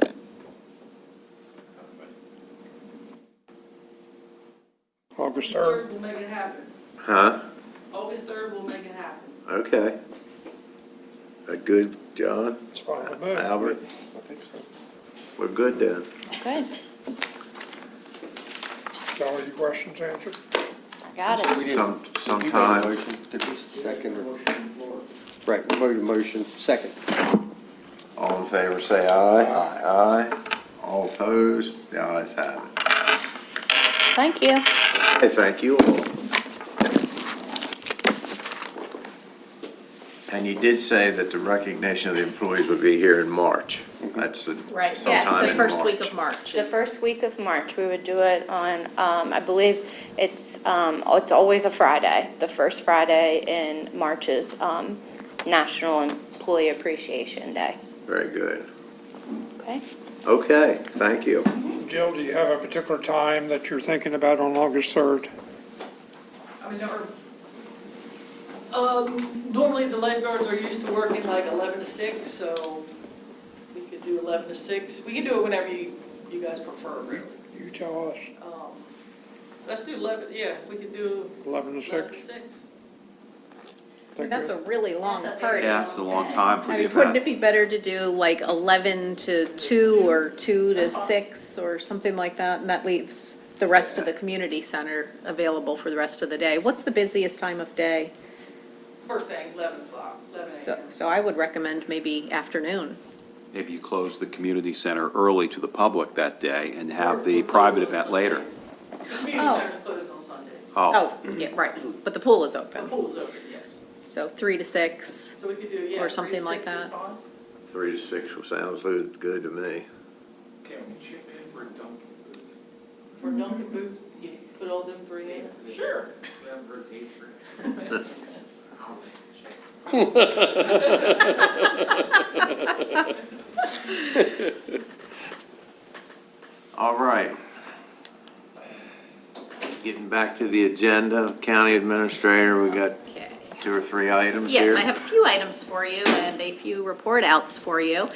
August 3rd? We'll make it happen. Huh? August 3rd, we'll make it happen. Okay. That good, John? It's fine with me. Albert? I think so. We're good then. Good. Got all your questions answered? I got it. You made a Sometime. motion, did we second or? Right, we voted motion, second. All in favor, say aye. Aye. All opposed? The ayes have it. Thank you. Hey, thank you all. And you did say that the recognition of the employees would be here in March. That's the, Right, sometime yes, the in first March. week of March. The is- first week of March, we would do it on, I believe it's always a Friday. The first Friday in March is National Employee Appreciation Day. Very good. Okay? Okay, thank you. Jill, do you have a particular time that you're thinking about on August 3rd? I mean, normally the lifeguards are used to working like 11 to 6, so we could do 11 to 6. We can do it whenever you guys prefer, really. You tell us. Let's do 11, yeah, we could do 11 to 11 to 6? 6. That's a really long party. Yeah, it's a long time for I the mean, wouldn't event. it be better to do like 11 to 2 or 2 to 6 or something like that? And that leaves the rest of the community center available for the rest of the day. What's the busiest time of day? First thing, 11 o'clock, 11 So I would recommend maybe afternoon. Maybe you close the community center early to the public that day and have the private event later. The community Oh. center's closed on Sundays. Oh, Yeah, right, but the pool is open. The pool's open, yes. So 3 to 6, So we could do, yeah. Or something 3 to like 6 is that. fine. 3 to 6 sounds good to me. Can we chip in for a Dunkin' booth? For Dunkin' Booth, you put all them 3 in? Sure. We haven't heard the eighth grade. All right. Getting back to the agenda, County Administrator, we got Okay. 2 or 3 items here. Yes, I have a few items for you and a few report outs for you.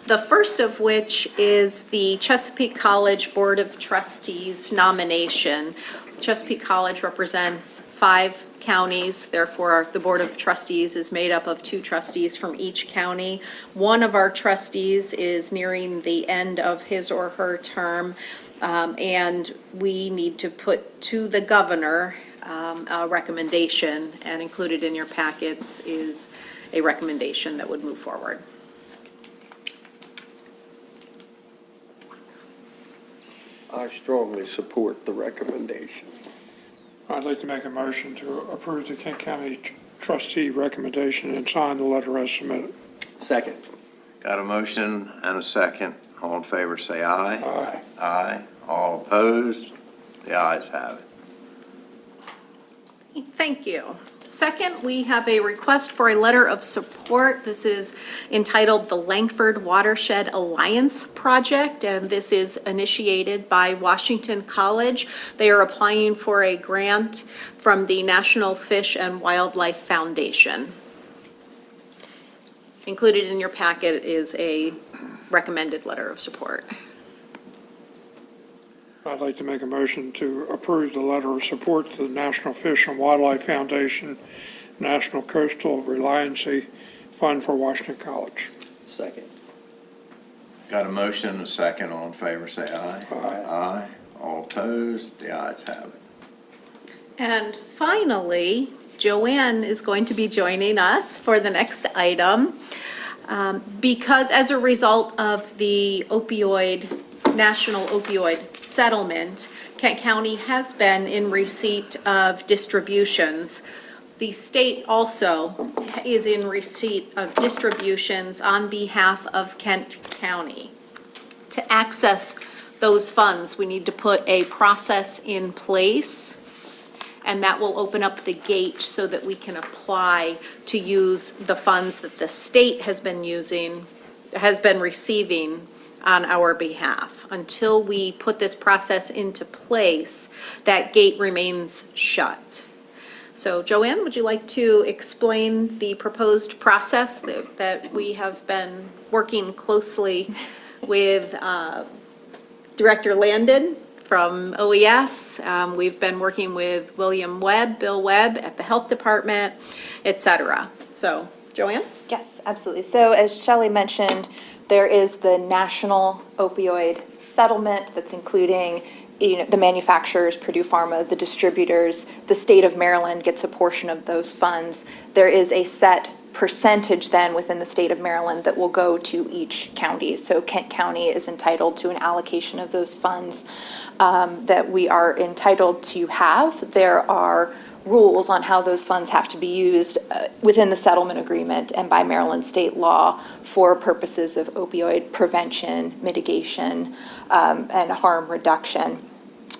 The first of which is the Chesapeake College Board of Trustees nomination. Chesapeake College represents 5 counties, therefore the Board of Trustees is made up of 2 trustees from each county. One of our trustees is nearing the end of his or her term, and we need to put to the governor a recommendation, and included in your packets is a recommendation that would move forward. I strongly support the recommendation. I'd like to make a motion to approve the Kent County trustee recommendation and sign the letter as submitted. Second. Got a motion and a second. All in favor, say aye. Aye. Aye. All opposed? The ayes have it. Thank you. Second, we have a request for a letter of support. This is entitled the Langford Watershed Alliance Project, and this is initiated by Washington College. They are applying for a grant from the National Fish and Wildlife Foundation. Included in your packet is a recommended letter of support. I'd like to make a motion to approve the letter of support to the National Fish and Wildlife Foundation, National Coastal Reliancy Fund for Washington College. Second. Got a motion and a second. All in favor, say aye. Aye. Aye. All opposed? The ayes have it. And finally, Joanne is going to be joining us for the next item. Because as a result of the national opioid settlement, Kent County has been in receipt of distributions. The state also is in receipt of distributions on behalf of Kent County. To access those funds, we need to put a process in place, and that will open up the gate so that we can apply to use the funds that the state has been receiving on our behalf. Until we put this process into place, that gate remains shut. So Joanne, would you like to explain the proposed process that we have been working closely with Director Landon from OES? We've been working with Bill Webb at the Health Department, et cetera. So Joanne? Yes, absolutely. So as Shelley mentioned, there is the national opioid settlement that's including the manufacturers, Purdue Pharma, the distributors. The state of Maryland gets a portion of those funds. There is a set percentage then within the state of Maryland that will go to each county. So Kent County is entitled to an allocation of those funds that we are entitled to have. There are rules on how those funds have to be used within the settlement agreement and by Maryland state law for purposes of opioid prevention, mitigation, and harm reduction.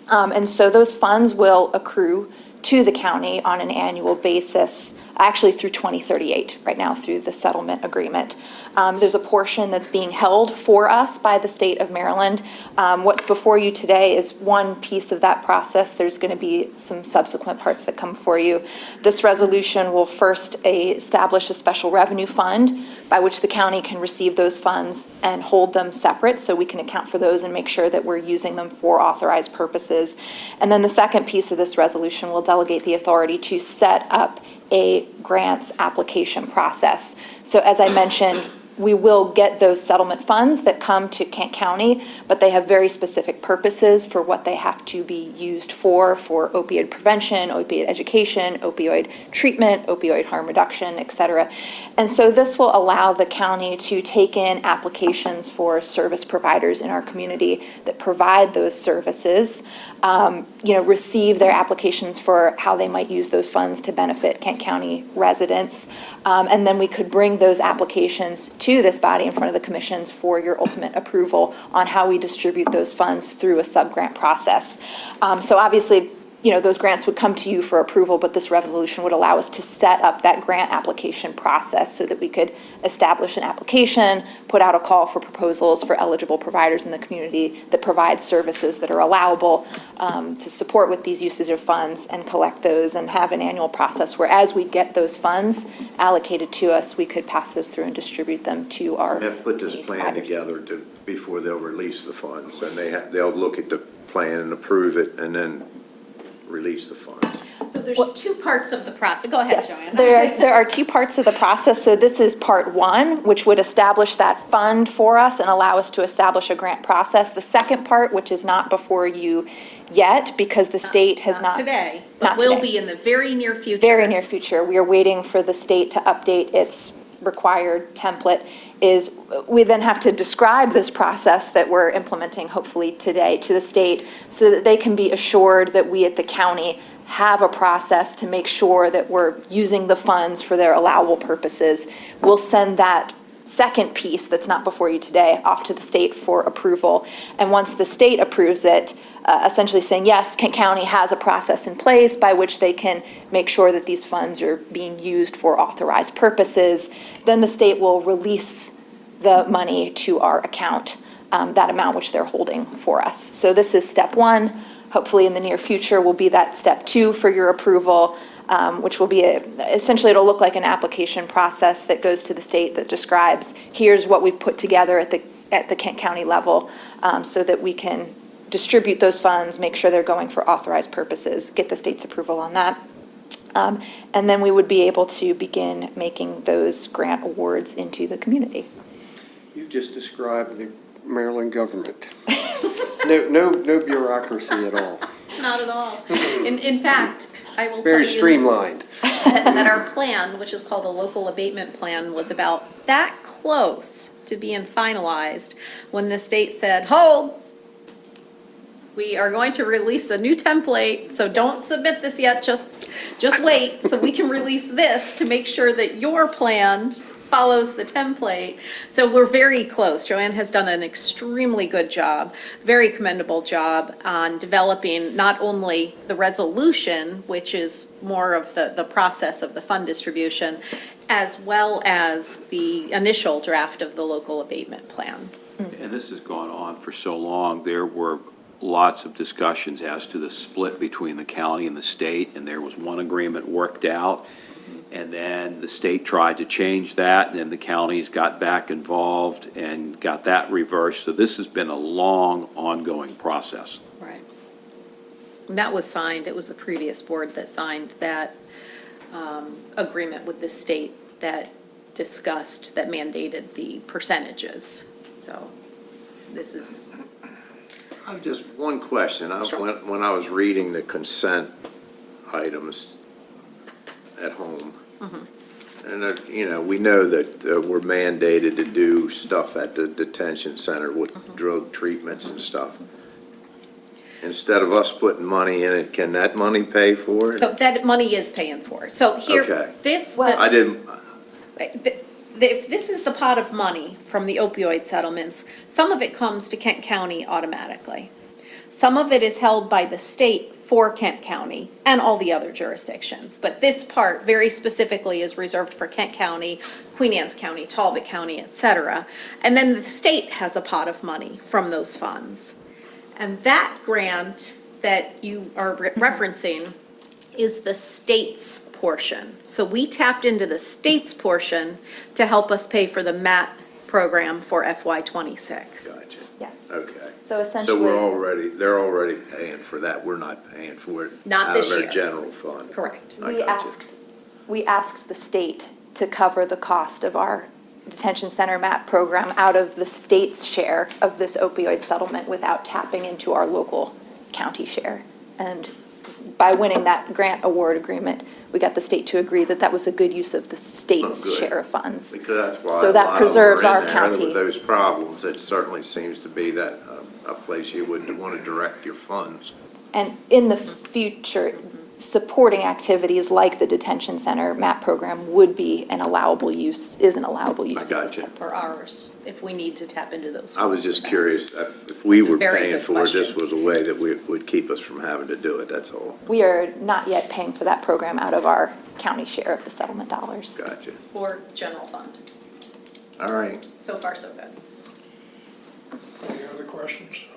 And so those funds will accrue to the county on an annual basis, actually through 2038 right now through the settlement agreement. There's a portion that's being held for us by the state of Maryland. What's before you today is one piece of that process. There's going to be some subsequent parts that come for you. This resolution will first establish a special revenue fund by which the county can receive those funds and hold them separate so we can account for those and make sure that we're using them for authorized purposes. And then the second piece of this resolution will delegate the authority to set up a grants application process. So as I mentioned, we will get those settlement funds that come to Kent County, but they have very specific purposes for what they have to be used for opioid prevention, opioid education, opioid treatment, opioid harm reduction, et cetera. And so this will allow the county to take in applications for service providers in our community that provide those services, receive their applications for how they might use those funds to benefit Kent County residents. And then we could bring those applications to this body in front of the commissions for your ultimate approval on how we distribute those funds through a sub-grant process. So obviously, those grants would come to you for approval, but this resolution would allow us to set up that grant application process so that we could establish an application, put out a call for proposals for eligible providers in the community that provide services that are allowable to support with these uses of funds and collect those and have an annual process where as we get those funds allocated to us, we could pass those through and distribute them to our They have to put this plan providers. together before they'll release the funds, and they'll look at the plan and approve it, and then release the funds. So there's two parts of the process. Go ahead, Joanne. There are two parts of the process. So this is part one, which would establish that fund for us and allow us to establish a grant process. The second part, which is not before you yet, because the state has not. Today, not but will today. be in the very near future. Very near future. We are waiting for the state to update its required template. Is we then have to describe this process that we're implementing hopefully today to the state so that they can be assured that we at the county have a process to make sure that we're using the funds for their allowable purposes. We'll send that second piece that's not before you today off to the state for approval. And once the state approves it, essentially saying, yes, Kent County has a process in place by which they can make sure that these funds are being used for authorized purposes, then the state will release the money to our account, that amount which they're holding for us. So this is step one. Hopefully in the near future will be that step two for your approval, which will be essentially it'll look like an application process that goes to the state that describes here's what we've put together at the Kent County level, so that we can distribute those funds, make sure they're going for authorized purposes, get the state's approval on that. And then we would be able to begin making those grant awards into the community. You've just described the Maryland government. No bureaucracy at all. Not at all. In fact, I will tell you. Very streamlined. That our plan, which is called a local abatement plan, was about that close to being finalized when the state said, hold, we are going to release a new template, so don't submit this yet, just wait, so we can release this to make sure that your plan follows the template. So we're very close. Joanne has done an extremely good job, very commendable job on developing not only the resolution, which is more of the process of the fund distribution, as well as the initial draft of the local abatement plan. And this has gone on for so long. There were lots of discussions as to the split between the county and the state, and there was one agreement worked out. And then the state tried to change that, and then the counties got back involved and got that reversed. So this has been a long, ongoing process. Right. And that was signed, it was the previous board that signed that agreement with the state that discussed, that mandated the percentages. So this is. I have just one question. When I was reading the consent items at home, and we know that we're mandated to do stuff at the detention center with drug treatments and stuff. Instead of us putting money in it, can that money pay for it? So that money is paying for it. So here, Okay. this. I didn't. If this is the pot of money from the opioid settlements, some of it comes to Kent County automatically. Some of it is held by the state for Kent County and all the other jurisdictions. But this part very specifically is reserved for Kent County, Queen Anne's County, Talbot County, et cetera. And then the state has a pot of money from those funds. And that grant that you are referencing is the state's portion. So we tapped into the state's portion to help us pay for the MAT program for FY26. Gotcha. Yes. Okay. So essentially. So they're already paying for that. We're not paying for it. Not this Out of year. our general fund. Correct. We asked the state to cover the cost of our detention center MAP program out of the state's share of this opioid settlement without tapping into our local county share. And by winning that grant award agreement, we got the state to agree that that was a good use of the state's good. share of funds. Because that's why So a that lot of them preserves are our in there county. with those problems. It certainly seems to be that a place you would want to direct your funds. And in the future, supporting activities like the detention center MAP program would be an allowable use, is an allowable use. I got you. For ours, if we need to tap into those. I was just curious if we That's a were very paying good for it, this question. was a way that would keep us from having to do it, that's all. We are not yet paying for that program out of our county share of the settlement dollars. Gotcha. Or general fund. All right. So far, so good. Any other questions?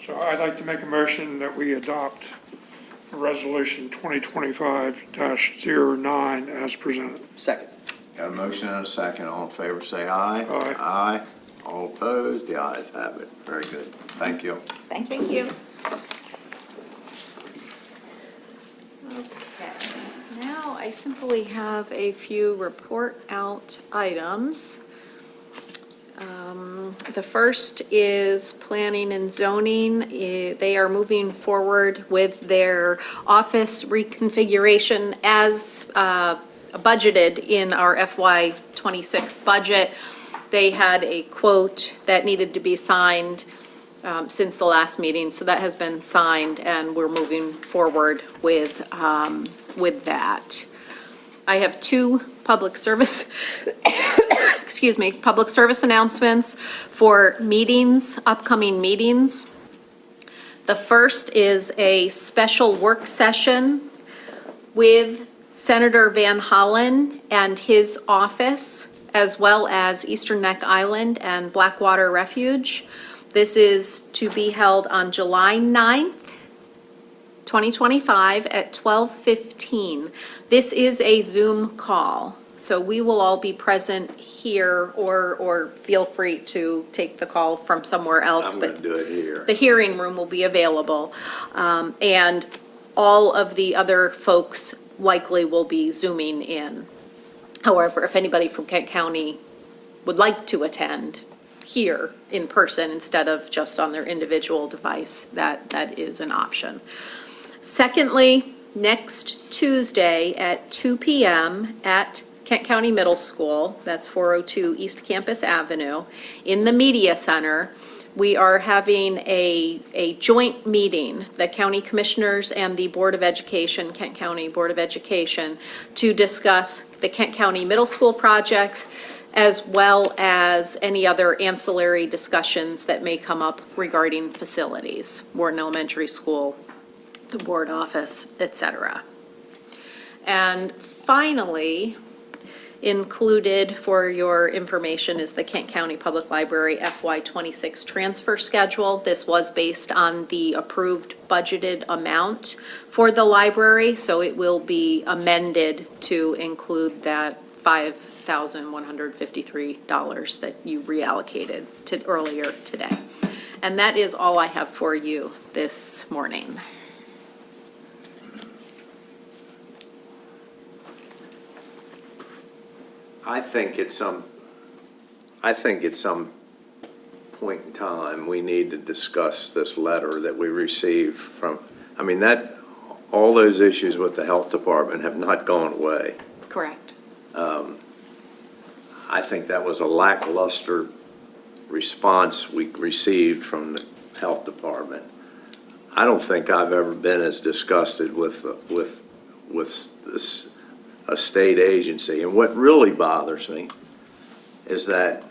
So I'd like to make a motion that we adopt Resolution 2025-09 as presented. Second. Got a motion and a second. All in favor, say aye. Aye. Aye. All opposed, the ayes have it. Very good. Thank you. Thank you. Thank you. Okay, now I simply have a few report out items. The first is planning and zoning. They are moving forward with their office reconfiguration as budgeted in our FY '26 budget. They had a quote that needed to be signed since the last meeting, so that has been signed, and we're moving forward with that. I have two public service, public service announcements for meetings, upcoming meetings. The first is a special work session with Senator Van Hollen and his office, as well as Eastern Neck Island and Blackwater Refuge. This is to be held on July 9th, 2025 at 12:15. This is a Zoom call, so we will all be present here, or feel free to take the call from somewhere else. I'm going to do it here. The hearing room will be available, and all of the other folks likely will be Zooming in. However, if anybody from Kent County would like to attend here in person instead of just on their individual device, that is an option. Secondly, next Tuesday at 2 p.m. at Kent County Middle School, that's 402 East Campus Avenue, in the Media Center, we are having a joint meeting, the county commissioners and the Board of Education, Kent County Board of Education, to discuss the Kent County Middle School projects, as well as any other ancillary discussions that may come up regarding facilities, Wharton Elementary School, the board office, etc. And finally, included for your information is the Kent County Public Library FY '26 transfer schedule. This was based on the approved budgeted amount for the library, so it will be amended to include that $5,153 that you reallocated to earlier today. And that is all I have for you this morning. I think at some point in time, we need to discuss this letter that we received from, all those issues with the health department have not gone away. Correct. I think that was a lackluster response we received from the health department. I don't think I've ever been as disgusted with this, a state agency. And what really bothers me is that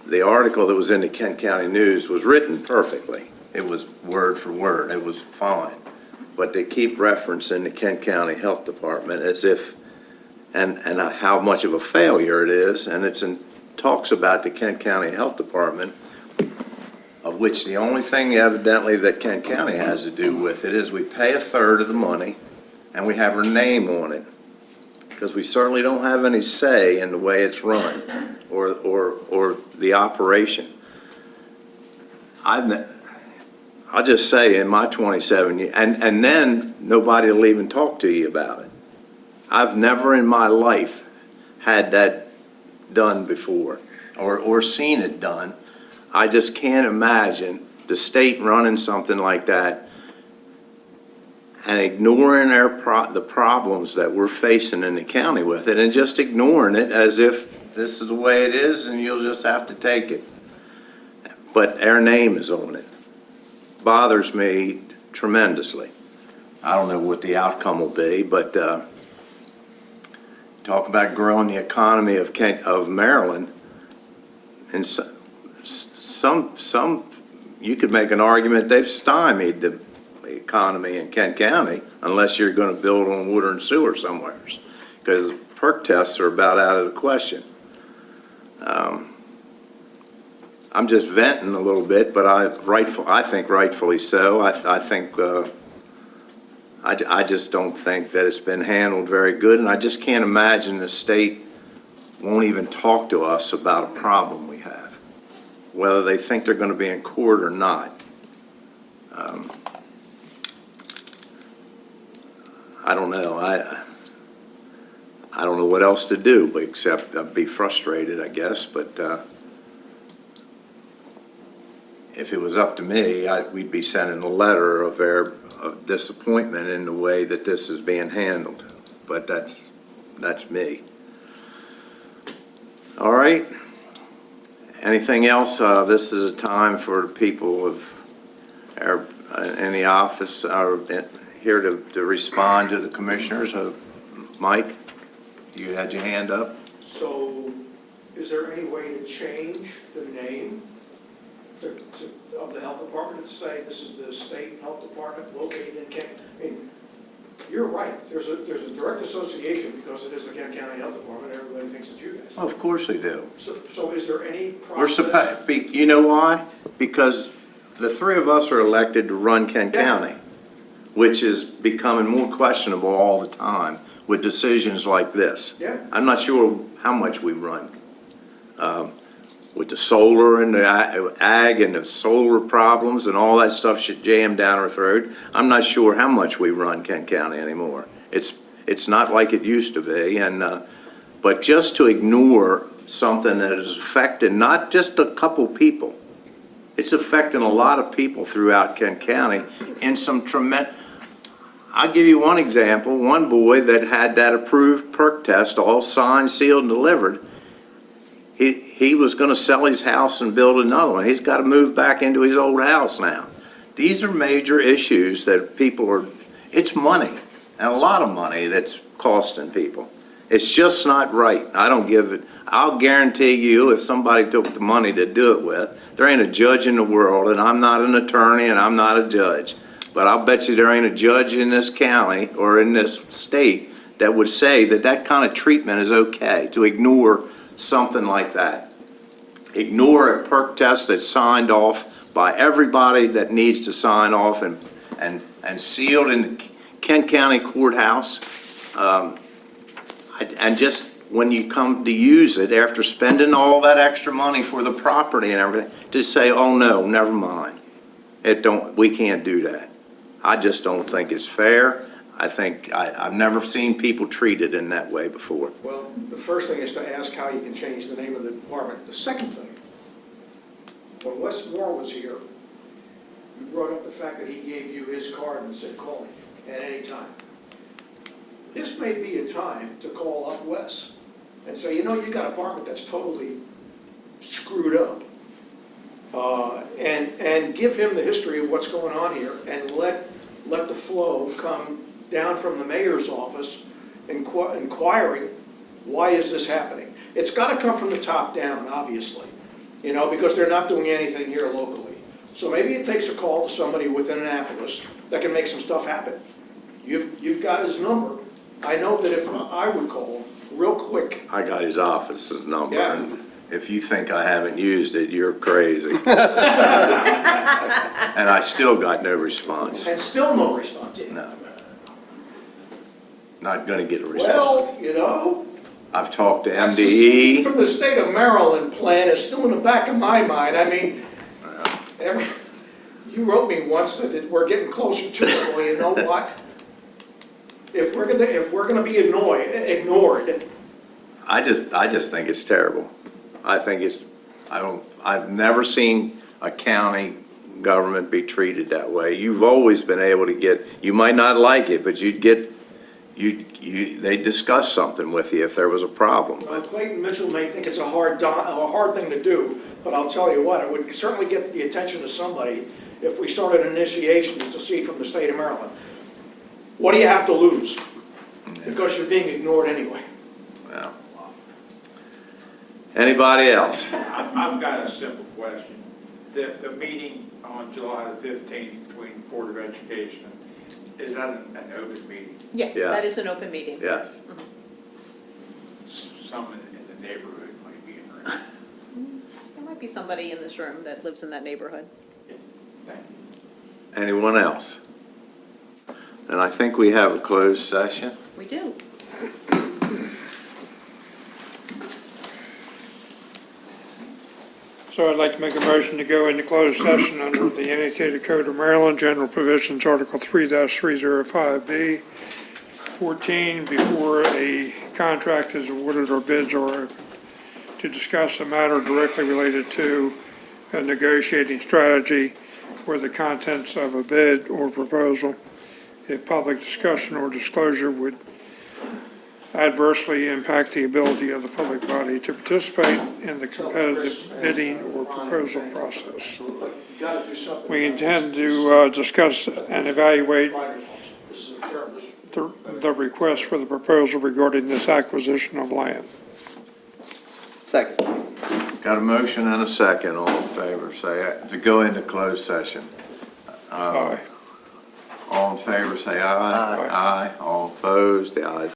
the article that was in the Kent County News was written perfectly. It was word for word. It was fine. But they keep referencing the Kent County Health Department as if, and how much of a failure it is. And talks about the Kent County Health Department, of which the only thing evidently that Kent County has to do with it is we pay a third of the money and we have our name on it, because we certainly don't have any say in the way it's run or the operation. I'll just say in my 27 years, and then nobody will even talk to you about it. I've never in my life had that done before or seen it done. I just can't imagine the state running something like that and ignoring the problems that we're facing in the county with it and just ignoring it as if this is the way it is and you'll just have to take it. But our name is on it. Bothers me tremendously. I don't know what the outcome will be, but talk about growing the economy of Maryland. And some, you could make an argument they've stymied the economy in Kent County unless you're going to build on water and sewer somewhere, because perk tests are about out of the question. I'm just venting a little bit, but I think rightfully so. I think I just don't think that it's been handled very good, and I just can't imagine the state won't even talk to us about a problem we have, whether they think they're going to be in court or not. I don't know. I don't know what else to do except be frustrated, I guess. But if it was up to me, we'd be sending a letter of disappointment in the way that this is being handled. But that's me. All right. Anything else? This is a time for the people of in the office here to respond to the commissioners. Mike, you had your hand up. So is there any way to change the name of the health department to say this is the state health department located in Kent? I mean, you're right. There's a direct association because it is the Kent County Health Department. Everybody thinks it's you guys. Oh, of course they do. So is there any process? We're supposed. You know why? Because the three of us are elected to run Kent County, which is becoming more questionable all the time with decisions like this. Yeah. I'm not sure how much we run with the solar and the ag and the solar problems and all that stuff should jam down our throat. I'm not sure how much we run Kent County anymore. It's not like it used to be, but just to ignore something that is affecting not just a couple people, it's affecting a lot of people throughout Kent County in some tremendous. I'll give you one example. One boy that had that approved perk test, all signed, sealed, and delivered, he was going to sell his house and build another one. He's got to move back into his old house now. These are major issues that people are, it's money, and a lot of money that's costing people. It's just not right. I don't give it, I'll guarantee you if somebody took the money to do it with, there ain't a judge in the world, and I'm not an attorney and I'm not a judge, but I'll bet you there ain't a judge in this county or in this state that would say that that kind of treatment is okay, to ignore something like that. Ignore a perk test that's signed off by everybody that needs to sign off and sealed in the Kent County Courthouse. And just when you come to use it, after spending all that extra money for the property and everything, to say, oh no, never mind. We can't do that. I just don't think it's fair. I think I've never seen people treated in that way before. Well, the first thing is to ask how you can change the name of the department. The second thing, when Wes Moore was here, you brought up the fact that he gave you his card and said, call me at any time. This may be a time to call up Wes and say, you know, you got a department that's totally screwed up. And give him the history of what's going on here and let the flow come down from the mayor's office inquiring, why is this happening? It's got to come from the top down, obviously, because they're not doing anything here locally. So maybe it takes a call to somebody within Annapolis that can make some stuff happen. You've got his number. I know that if I would call real quick. I got his office's number. Yeah. And if you think I haven't used it, you're crazy. And I still got no response. And still no response. No. Not going to get a response. Well, I've talked to that's MDE. from the state of Maryland plan is still in the back of my mind. I mean, you wrote me once that we're getting closer to it. Well, you know what? If we're gonna be ignored, I just think it's terrible. I think it's, I've never seen a county government be treated that way. You've always been able to get, you might not like it, but they'd discuss something with you if there was a problem. Well, Clayton Mitchell may think it's a hard thing to do, but I'll tell you what, it would certainly get the attention of somebody if we started an initiation to see from the state of Maryland. What do you have to lose? Because you're being ignored anyway. Well, anybody else? I've got a simple question. The meeting on July the 15th between the Board of Education, is that an open meeting? Yes, Yes. that is an open meeting. Yes. Someone in the neighborhood might be interested. There might be somebody in this room that lives in that neighborhood. Anyone else? And I think we have a closed session. We do. So I'd like to make a motion to go into closed session under the Annotated Code of Maryland, General Provisions, Article 3-305B, 14, before a contract is awarded or bids are to discuss a matter directly related to a negotiating strategy or the contents of a bid or proposal. If public discussion or disclosure would adversely impact the ability of the public body to participate in the competitive bidding or proposal process. We intend to discuss and evaluate the request for the proposal regarding this acquisition of land. Second. Got a motion and a second. All in favor, say aye. To go into closed session. Aye. All in favor, say aye. Aye. All opposed, the ayes